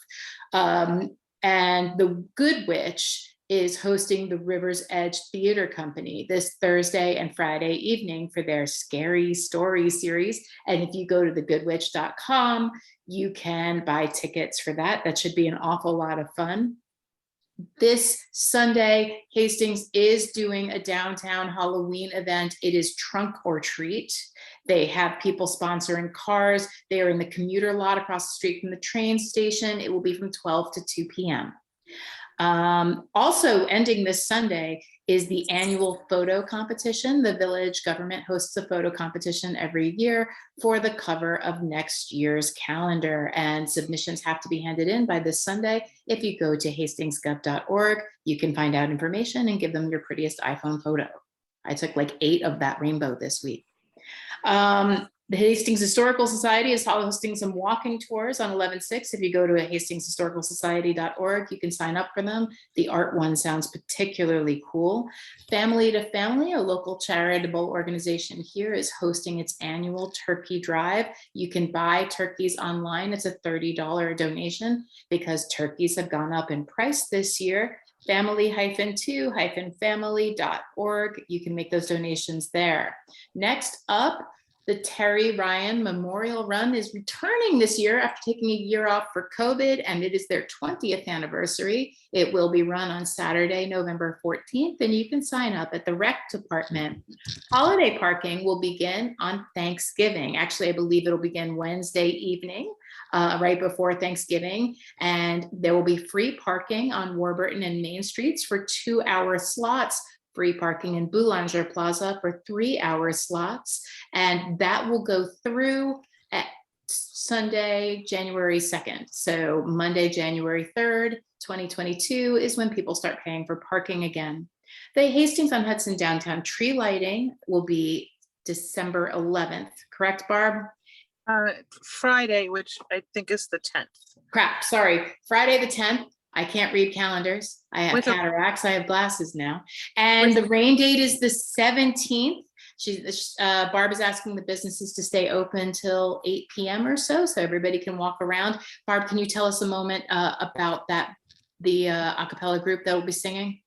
And the Good Witch is hosting the River's Edge Theater Company this Thursday and Friday evening for their Scary Story series. And if you go to thegoodwitch.com, you can buy tickets for that. That should be an awful lot of fun. This Sunday, Hastings is doing a downtown Halloween event. It is Trunk or Treat. They have people sponsoring cars. They are in the commuter lot across the street from the train station. It will be from 12 to 2 p.m. Also ending this Sunday is the annual photo competition. The village government hosts a photo competition every year for the cover of next year's calendar, and submissions have to be handed in by this Sunday. If you go to hastingsgov.org, you can find out information and give them your prettiest iPhone photo. I took like 8 of that rainbow this week. The Hastings Historical Society is hosting some walking tours on 11/6. If you go to hastingshistoricalsociety.org, you can sign up for them. The art one sounds particularly cool. Family to Family, a local charitable organization here, is hosting its annual turkey drive. You can buy turkeys online. It's a $30 donation because turkeys have gone up in price this year. family-to-family.org. You can make those donations there. Next up, the Terry Ryan Memorial Run is returning this year after taking a year off for COVID, and it is their 20th anniversary. It will be run on Saturday, November 14th, and you can sign up at the rec department. Holiday parking will begin on Thanksgiving. Actually, I believe it'll begin Wednesday evening, right before Thanksgiving, and there will be free parking on Warburton and Main Streets for 2-hour slots, free parking in Boulanger Plaza for 3-hour slots, and that will go through at Sunday, January 2nd. So Monday, January 3rd, 2022 is when people start paying for parking again. The Hastings on Hudson downtown tree lighting will be December 11th, correct, Barb? Friday, which I think is the 10th. Crap, sorry, Friday the 10th. I can't read calendars. I have With a- cataracts. I have glasses now. And the rain date is the 17th. Barb is asking the businesses to stay open till 8 p.m. or so everybody can walk around. Barb, can you tell us a moment about that, the a cappella group that will be singing?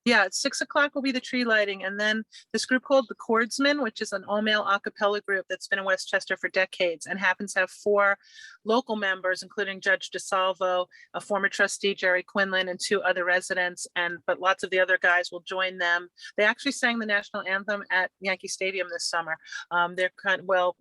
Yeah, at 6 o'clock will be the tree lighting. And then this group called the Chordsmen, which is an all-male a cappella group that's been in Westchester for decades and happens to have 4 local members, including Judge DeSalvo, a former trustee, Jerry Quinlan, and 2 other residents. But lots of the other guys will join them. They actually sang the national anthem at Yankee Stadium this summer. They're kind of well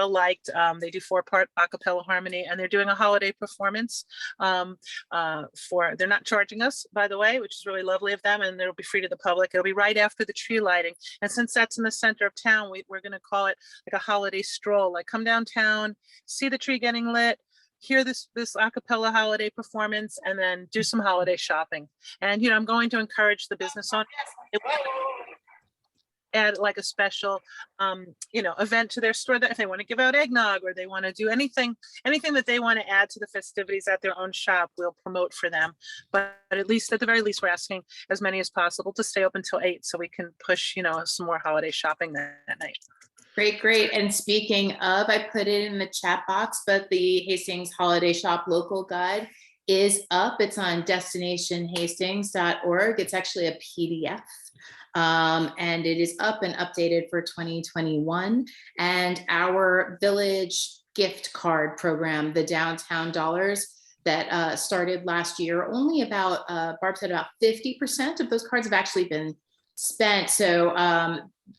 liked. They do 4-part a cappella harmony, and they're doing a holiday performance. They're not charging us, by the way, which is really lovely of them, and it'll be free to the public. It'll be right after the tree lighting. And since that's in the center of town, we're going to call it like a holiday stroll, like come downtown, see the tree getting lit, hear this a cappella holiday performance, and then do some holiday shopping. And, I'm going to encourage the business owners, add like a special, event to their store, that if they want to give out eggnog or they want to do anything that they want to add to the festivities at their own shop, we'll promote for them. But at the very least, we're asking as many as possible to stay open till 8 so we can push, some more holiday shopping that night. Great. And speaking of, I put it in the chat box, but the Hastings Holiday Shop Local Guide is up. It's on destinationhastings.org. It's actually a PDF. And it is up and updated for 2021. And our village gift card program, the Downtown Dollars, that started last year, only about, Barb said about 50% of those cards have actually been spent. So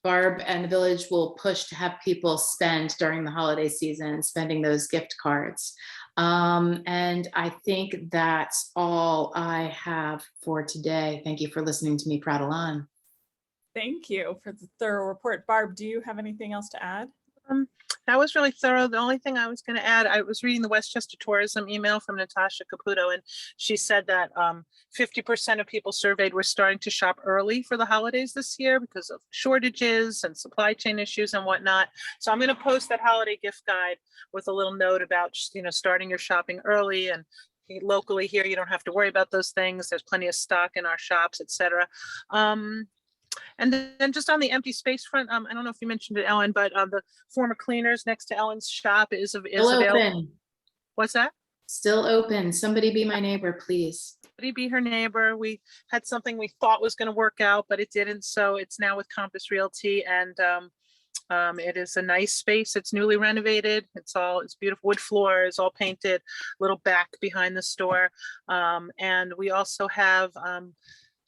Barb and the village will push to have people spend during the holiday season, spending those gift cards. And I think that's all I have for today. Thank you for listening to me prattle on. Thank you for the thorough report. Barb, do you have anything else to add? That was really thorough. The only thing I was going to add, I was reading the Westchester Tourism email from Natasha Caputo, and she said that 50% of people surveyed were starting to shop early for the holidays this year because of shortages and supply chain issues and whatnot. So I'm going to post that holiday gift guide with a little note about, starting your shopping early, and locally here, you don't have to worry about those things. There's plenty of stock in our shops, etc. And then just on the empty space front, I don't know if you mentioned it, Ellen, but the former cleaners next to Ellen's shop is Still available. open. What's that? Still open. Somebody be my neighbor, please. Somebody be her neighbor. We had something we thought was going to work out, but it didn't. So it's now with Compass Realty, and it is a nice space. It's newly renovated. It's beautiful wood floors, all painted, little back behind the store. And we also have,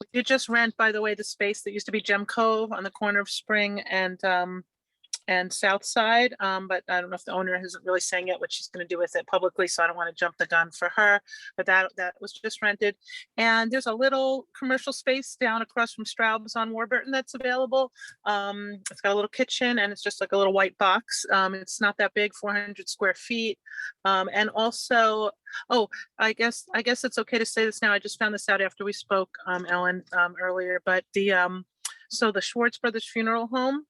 we did just rent, by the way, the space that used to be Gem Cove on the corner of Spring and South Side. But I don't know if the owner isn't really saying yet what she's going to do with it publicly, so I don't want to jump the gun for her. But that was just rented. And there's a little commercial space down across from Straub's on Warburton that's available. It's got a little kitchen, and it's just like a little white box. It's not that big, 400 square feet. And also, I guess it's okay to say this now. I just found this out after we spoke, Ellen, earlier. But so the Schwartz Brothers Funeral Home,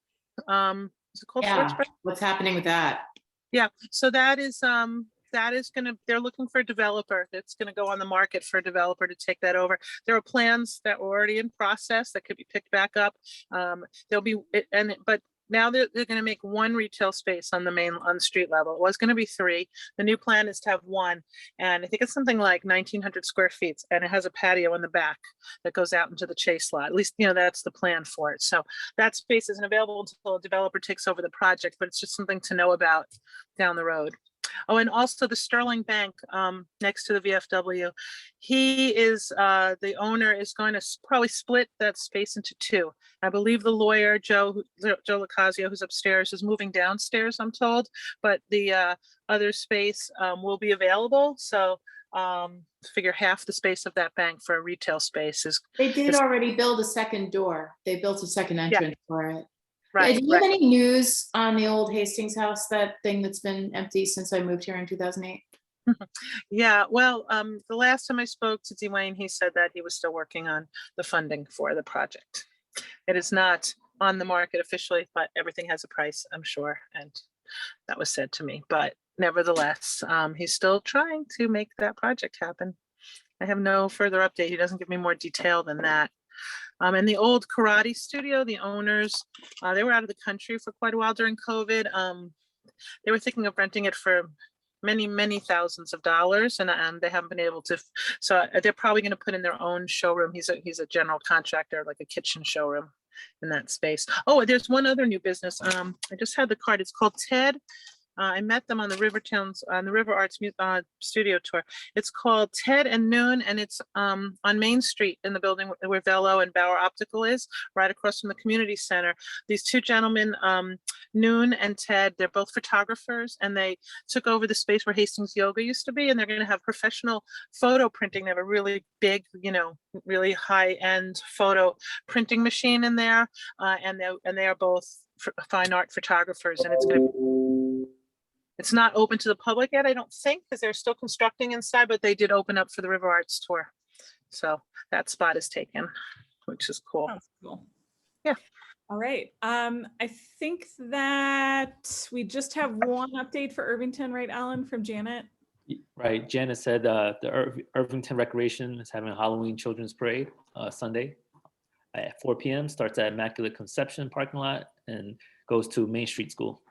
is it called Schwartz Yeah. Brothers? What's happening with that? Yeah, so that is they're looking for a developer that's gonna go on the market for a developer to take that over. There are plans that were already in process that could be picked back up. But now they're gonna make one retail space on the street level. It was gonna be 3. The new plan is to have 1, and I think it's something like 1,900 square feet, and it has a patio in the back that goes out into the Chase lot. At least, that's the plan for it. So that space isn't available until a developer takes over the project, but it's just something to know about down the road. Oh, and also the Sterling Bank next to the VFW. The owner is going to probably split that space into 2. I believe the lawyer, Joe Locasio, who's upstairs, is moving downstairs, I'm told, but the other space will be available. So figure half the space of that bank for a retail space is. They did already build a second door. They built a second entrance for it. Right. Do you have any news on the old Hastings house, that thing that's been empty since I moved here in 2008? Yeah, well, the last time I spoke to Dwayne, he said that he was still working on the funding for the project. It is not on the market officially, but everything has a price, I'm sure, and that was said to me. But nevertheless, he's still trying to make that project happen. I have no further update. He doesn't give me more detail than that. And the old karate studio, the owners, they were out of the country for quite a while during COVID. They were thinking of renting it for many, many thousands of dollars, and they haven't been able to. So they're probably going to put in their own showroom. He's a general contractor, like a kitchen showroom in that space. Oh, there's one other new business. I just had the card. It's called TED. I met them on the River Arts studio tour. It's called Ted and Noon, and it's on Main Street in the building where Velo and Bauer Optical is, right across from the community center. These 2 gentlemen, Noon and Ted, they're both photographers, and they took over the space where Hastings Yoga used to be, and they're going to have professional photo printing. They have a really big, really high-end photo printing machine in there, and they are both fine art photographers, and it's not open to the public yet, I don't think, because they're still constructing inside, but they did open up for the River Arts tour. So that spot is taken, which is cool. Sounds cool. Yeah. All right. I think that we just have one update for Irvington, right, Alan, from Janet? Right. Janet said the Irvington Recreation is having a Halloween Children's Parade Sunday at 4 p.m. Starts at Immaculate Conception parking lot and goes to Main Street School.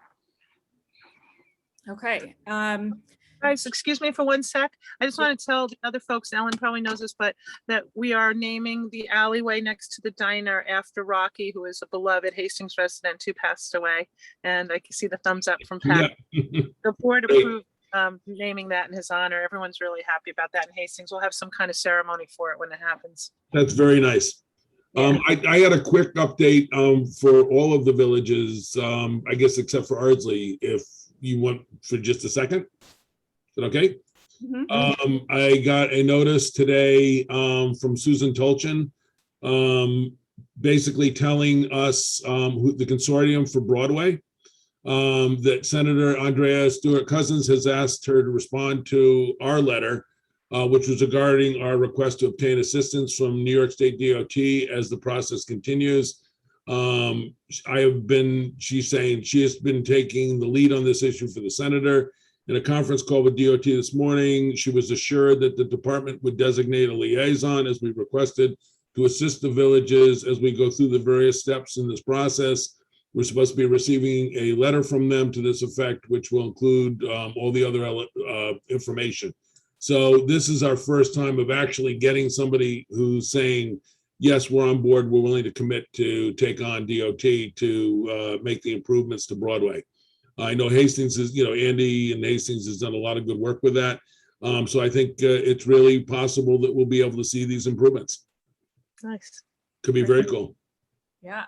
Okay. Guys, excuse me for one sec. I just want to tell the other folks, Ellen probably knows this, but that we are naming the alleyway next to the diner after Rocky, who is a beloved Hastings resident who passed away. And I can see the thumbs up from Pat. Yeah. The board approved naming that in his honor. Everyone's really happy about that in Hastings. We'll have some kind of ceremony for it when it happens. That's very nice. I had a quick update for all of the villages, I guess except for Ardsley, if you want for just a second. Is that okay? Mhm. I got a notice today from Susan Tolchin, basically telling us who the consortium for Broadway, that Senator Andrea Stewart Cousins has asked her to respond to our letter, which was regarding our request to obtain assistance from New York State DOT as the process continues. She's saying she has been taking the lead on this issue for the senator. In a conference call with DOT this morning, she was assured that the department would designate a liaison as we requested to assist the villages as we go through the various steps in this process. We're supposed to be receiving a letter from them to this effect, which will include all the other information. So this is our first time of actually getting somebody who's saying, yes, we're on board, we're willing to commit to take on DOT to make the improvements to Broadway. I know Hastings is, Andy and Hastings has done a lot of good work with that. So I think it's really possible that we'll be able to see these improvements. Nice. Could be very cool. Yeah.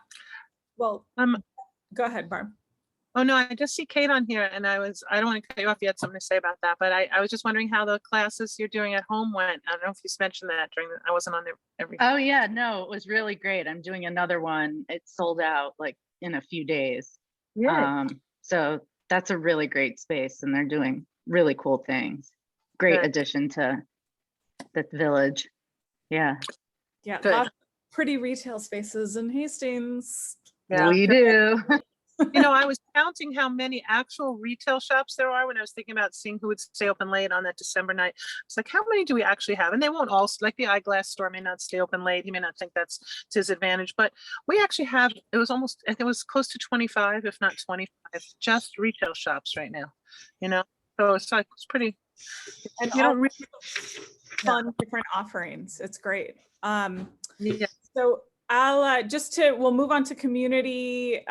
Well, go ahead, Barb. Oh, no, I just see Kate on here and I don't want to cut you off. You had something to say about that, but I was just wondering how the classes you're doing at home went. I don't know if you mentioned that I wasn't on there every. Oh yeah, no, it was really great. I'm doing another one. It's sold out like in a few days. Yeah. So that's a really great space and they're doing really cool things. Great Good. addition to the village. Yeah. Yeah, Good. lots of pretty retail spaces in Hastings. Yeah. We do. I was counting how many actual retail shops there are when I was thinking about seeing who would stay open late on that December night. It's like, how many do we actually have? And they won't all, like the eyeglass store may not stay open late. He may not think that's to his advantage, but we actually have, it was close to 25, if not 25, just retail shops right now, So it's like, it's pretty, And you don't really, fun different offerings. It's great. yeah. So we'll move on to community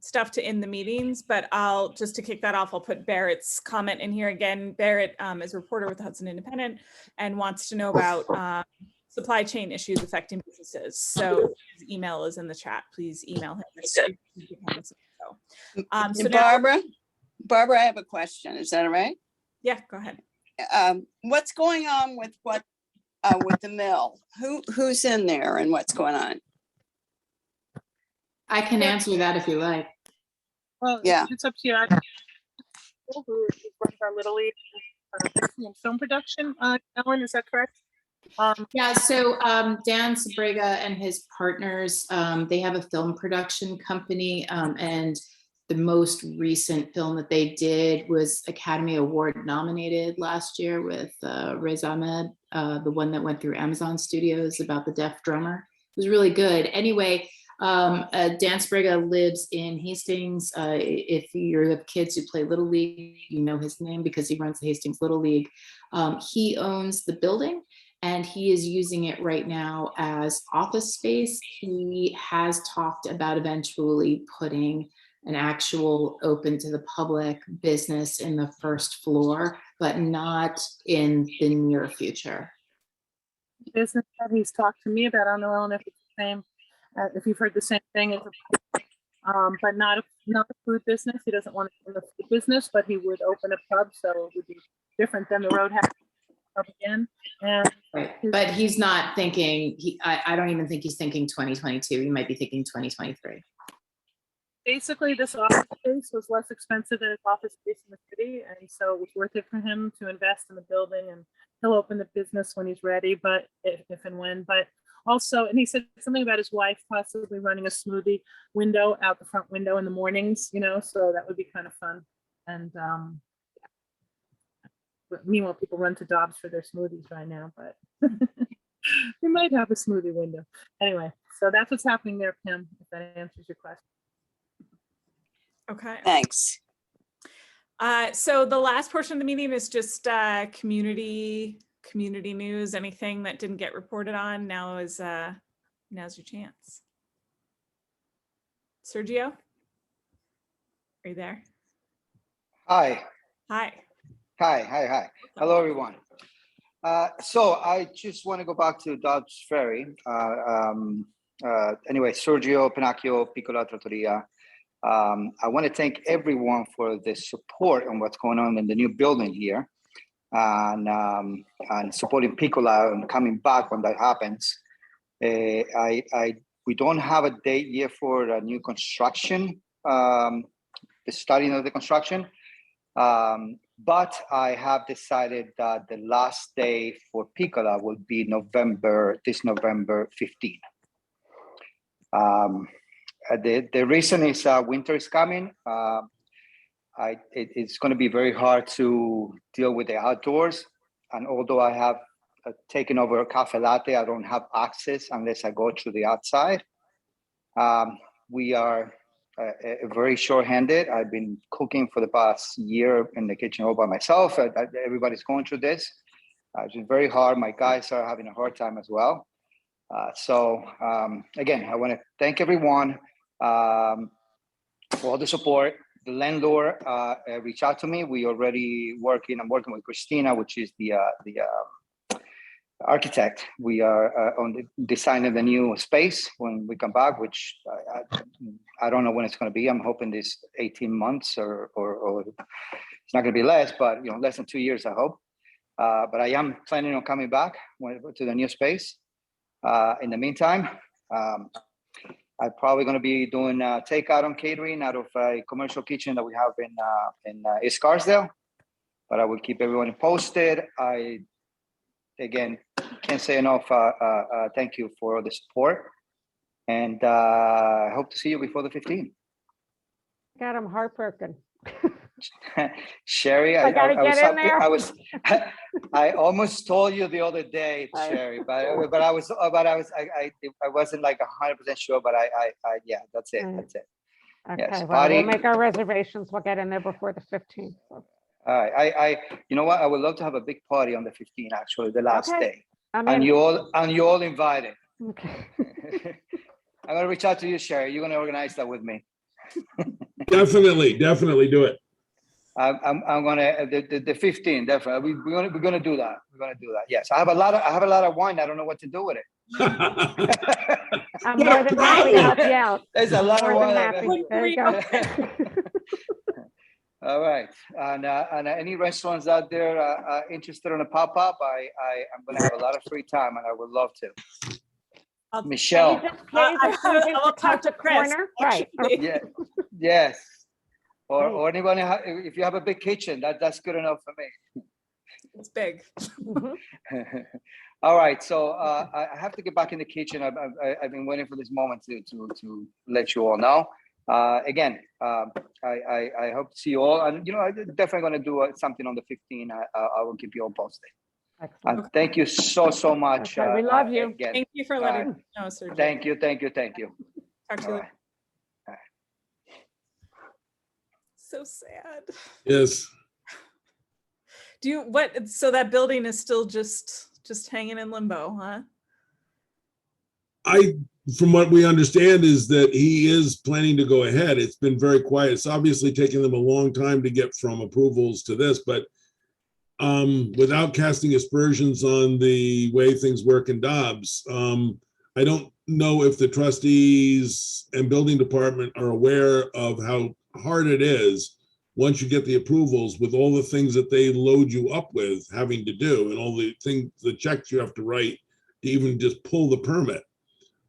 stuff to end the meetings, but to kick that off, I'll put Barrett's comment in here again. Barrett is a reporter with the Hudson Independent and wants to know about supply chain issues affecting businesses. So his email is in the chat. Please email him. Barbara, I have a question. Is that all right? Yeah, go ahead. What's going on with the mill? Who's in there and what's going on? I can answer that if you like. Well, Yeah. it's up to you. Who runs our Little League film production? Ellen, is that correct? Yeah, so Dan Sabrega and his partners, they have a film production company, and the most recent film that they did was Academy Award nominated last year with Riz Ahmed, the one that went through Amazon Studios about the deaf drummer. It was really good. Anyway, Dan Sprague lives in Hastings. If you have kids who play Little League, you know his name because he runs the Hastings Little League. He owns the building and he is using it right now as office space. He has talked about eventually putting an actual open to the public business in the first floor, but not in the near future. Business that he's talked to me about, I don't know, Ellen, if it's the same. If you've heard the same thing, but not a food business. He doesn't want to open a food business, but he would open a pub, so it would be different than the Roadhouse pub again. And right. But he's not thinking. I don't even think he's thinking 2022. He might be thinking 2023. Basically, this office space was less expensive than his office space in the city, and so it was worth it for him to invest in the building. And he'll open the business when he's ready, but if and when. But also, and he said something about his wife possibly running a smoothie window out the front window in the mornings, so that would be kind of fun. And meanwhile, people run to Dobbs for their smoothies right now, but we might have a smoothie window. Anyway, so that's what's happening there, Pam, if that answers your question. Okay. Thanks. So the last portion of the meeting is just community news. Anything that didn't get reported on, now's your chance. Sergio, are you there? Hi. Hi. Hello, everyone. So I just want to go back to Dobbs Ferry. anyway, Sergio Pinacchio, Piccola Trattoria. I want to thank everyone for the support on what's going on in the new building here, and supporting Piccola and coming back when that happens. We don't have a date yet for a new construction, the starting of the construction. But I have decided that the last day for Piccola will be this November 15. The reason is winter is coming. It's going to be very hard to deal with the outdoors. And although I have taken over a cafe latte, I don't have access unless I go through the outside. We are very short-handed. I've been cooking for the past year in the kitchen all by myself. Everybody's going through this. It's been very hard. My guys are having a hard time as well. So again, I want to thank everyone for all the support. The landlord reached out to me. I'm working with Christina, which is the architect. We are designing the new space when we come back, which I don't know when it's going to be. I'm hoping this 18 months or it's not going to be less, but less than 2 years, I hope. But I am planning on coming back to the new space. In the meantime, I'm probably going to be doing takeout and catering out of a commercial kitchen that we have in East Scarsdale. But I will keep everyone posted. Again, can't say enough. Thank you for the support, and I hope to see you before the 15th. God, I'm heartbroken. Sherry, I almost told you the other day, Sherry, but I wasn't like 100% sure, but yeah, that's it. That's it. Okay, Yes, well, party. we'll make our reservations. We'll get in there before the 15th. So. All right, you know what? I would love to have a big party on the 15th, actually, the last day, and you all invited. Okay. I'm gonna reach out to you, Sherry. You're gonna organize that with me. Definitely do it. I'm gonna the 15 definitely. We're gonna do that. We're gonna do that. Yes, I have a lot of wine. I don't know what to do with it. I'm more than happy to help you out. There's a lot of More than wine. happy. There you go. All right, and any restaurants out there interested in a pop-up? I'm gonna have a lot of free time, and I would love to. Michelle. I'll talk to Chris. Right. Yeah. Yes. Or anyone, if you have a big kitchen, that's good enough for me. It's big. All right, so I have to get back in the kitchen. I've been waiting for this moment to let you all know. Again, I hope to see you all, and I'm definitely going to do something on the 15th. I will keep you all posted. Excellent. And thank you so much. Okay, we love you. Again. Thank you for letting me know, Sergio. Thank you. Talk to you All later. right. So sad. Yes. So that building is still just hanging in limbo, huh? From what we understand is that he is planning to go ahead. It's been very quiet. It's obviously taken them a long time to get from approvals to this, but without casting aspersions on the way things work in Dobbs, I don't know if the trustees and building department are aware of how hard it is once you get the approvals with all the things that they load you up with having to do and all the things, the checks you have to write to even just pull the permit.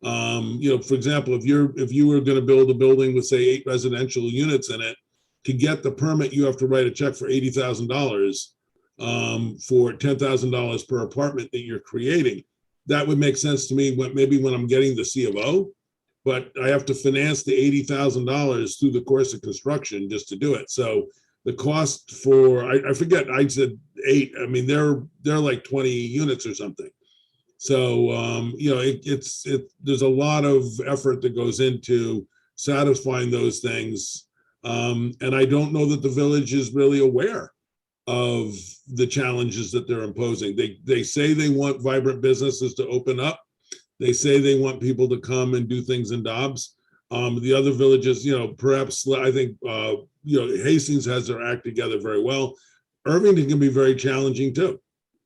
For example, if you were going to build a building with say 8 residential units in it, to get the permit, you have to write a check for $80,000 for $10,000 per apartment that you're creating. That would make sense to me maybe when I'm getting the C of O, but I have to finance the $80,000 through the course of construction just to do it. So the cost for, I forget, I said 8, I mean, they're like 20 units or something. So, there's a lot of effort that goes into satisfying those things. And I don't know that the village is really aware of the challenges that they're imposing. They say they want vibrant businesses to open up. They say they want people to come and do things in Dobbs. The other villages, perhaps I think, Hastings has their act together very well. Irvington can be very challenging too.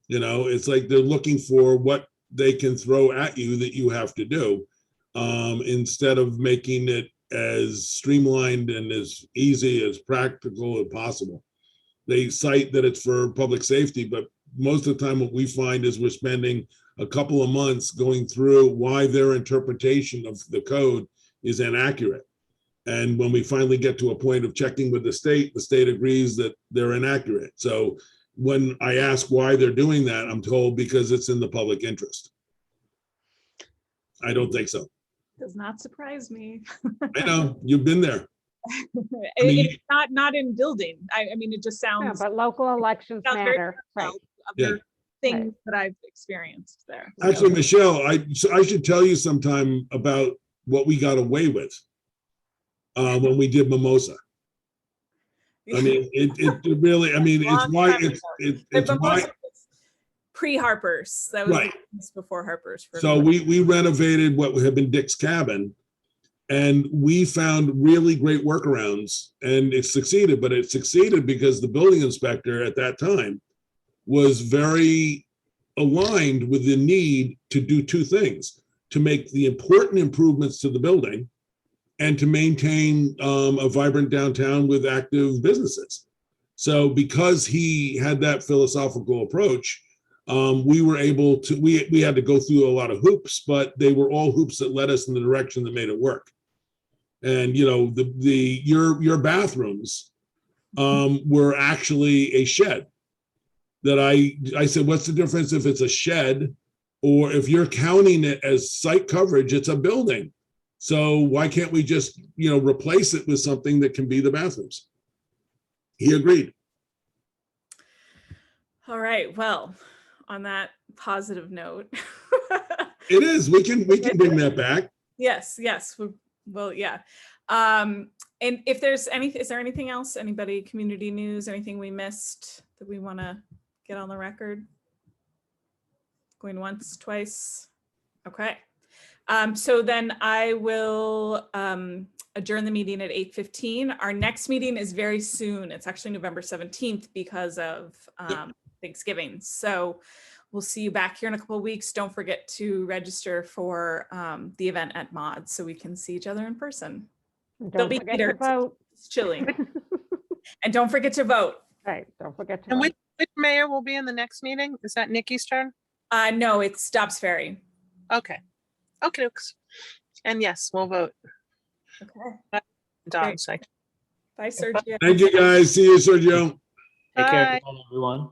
It's like they're looking for what they can throw at you that you have to do. instead of making it as streamlined and as easy as practical as possible. They cite that it's for public safety, but most of the time what we find is we're spending a couple of months going through why their interpretation of the code is inaccurate. And when we finally get to a point of checking with the state agrees that they're inaccurate. So when I ask why they're doing that, I'm told because it's in the public interest. I don't think so. Does not surprise me. I know, you've been there. It's not in building. I mean, it just Yeah, sounds. but local elections sounds very matter, right? Other things that I've experienced there. So- Actually, Michelle, I should tell you sometime about what we got away with when we did Mimosa. I mean, it really, I mean, it's Long why, time it's But why. most of it's pre-Harper's. That was Right. before Harper's. for So me. we renovated what had been Dick's Cabin, and we found really great workarounds, and it succeeded. But it succeeded because the building inspector at that time was very aligned with the need to do two things: to make the important improvements to the building, and to maintain a vibrant downtown with active businesses. So because he had that philosophical approach, we were able to, we had to go through a lot of hoops, but they were all hoops that led us in the direction that made it work. And, you know, your bathrooms were actually a shed that I said, what's the difference if it's a shed or if you're counting it as site coverage, it's a building. So why can't we just, you know, replace it with something that can be the bathrooms? He agreed. All right. Well, on that positive note. It is. We can bring that back. Yes. Well, yeah. And if there's anything, is there anything else? Anybody, community news, anything we missed that we want to get on the record? Going once, twice? Okay. So then I will adjourn the meeting at 8:15. Our next meeting is very soon. It's actually November 17th because of Thanksgiving. So we'll see you back here in a couple of weeks. Don't forget to register for the event at Mod so we can see each other in person. There'll Don't be forget to heaters. vote. It's chilly. And don't forget to vote. Right, don't forget to And vote. which mayor will be in the next meeting? Is that Nikki's turn? No, it's Dobbs Ferry. Okay. Okay. And yes, we'll vote. Okay. Dobbs. Bye, Sergio. Thank you, guys. See you, Sergio. Take care, Bye. everyone.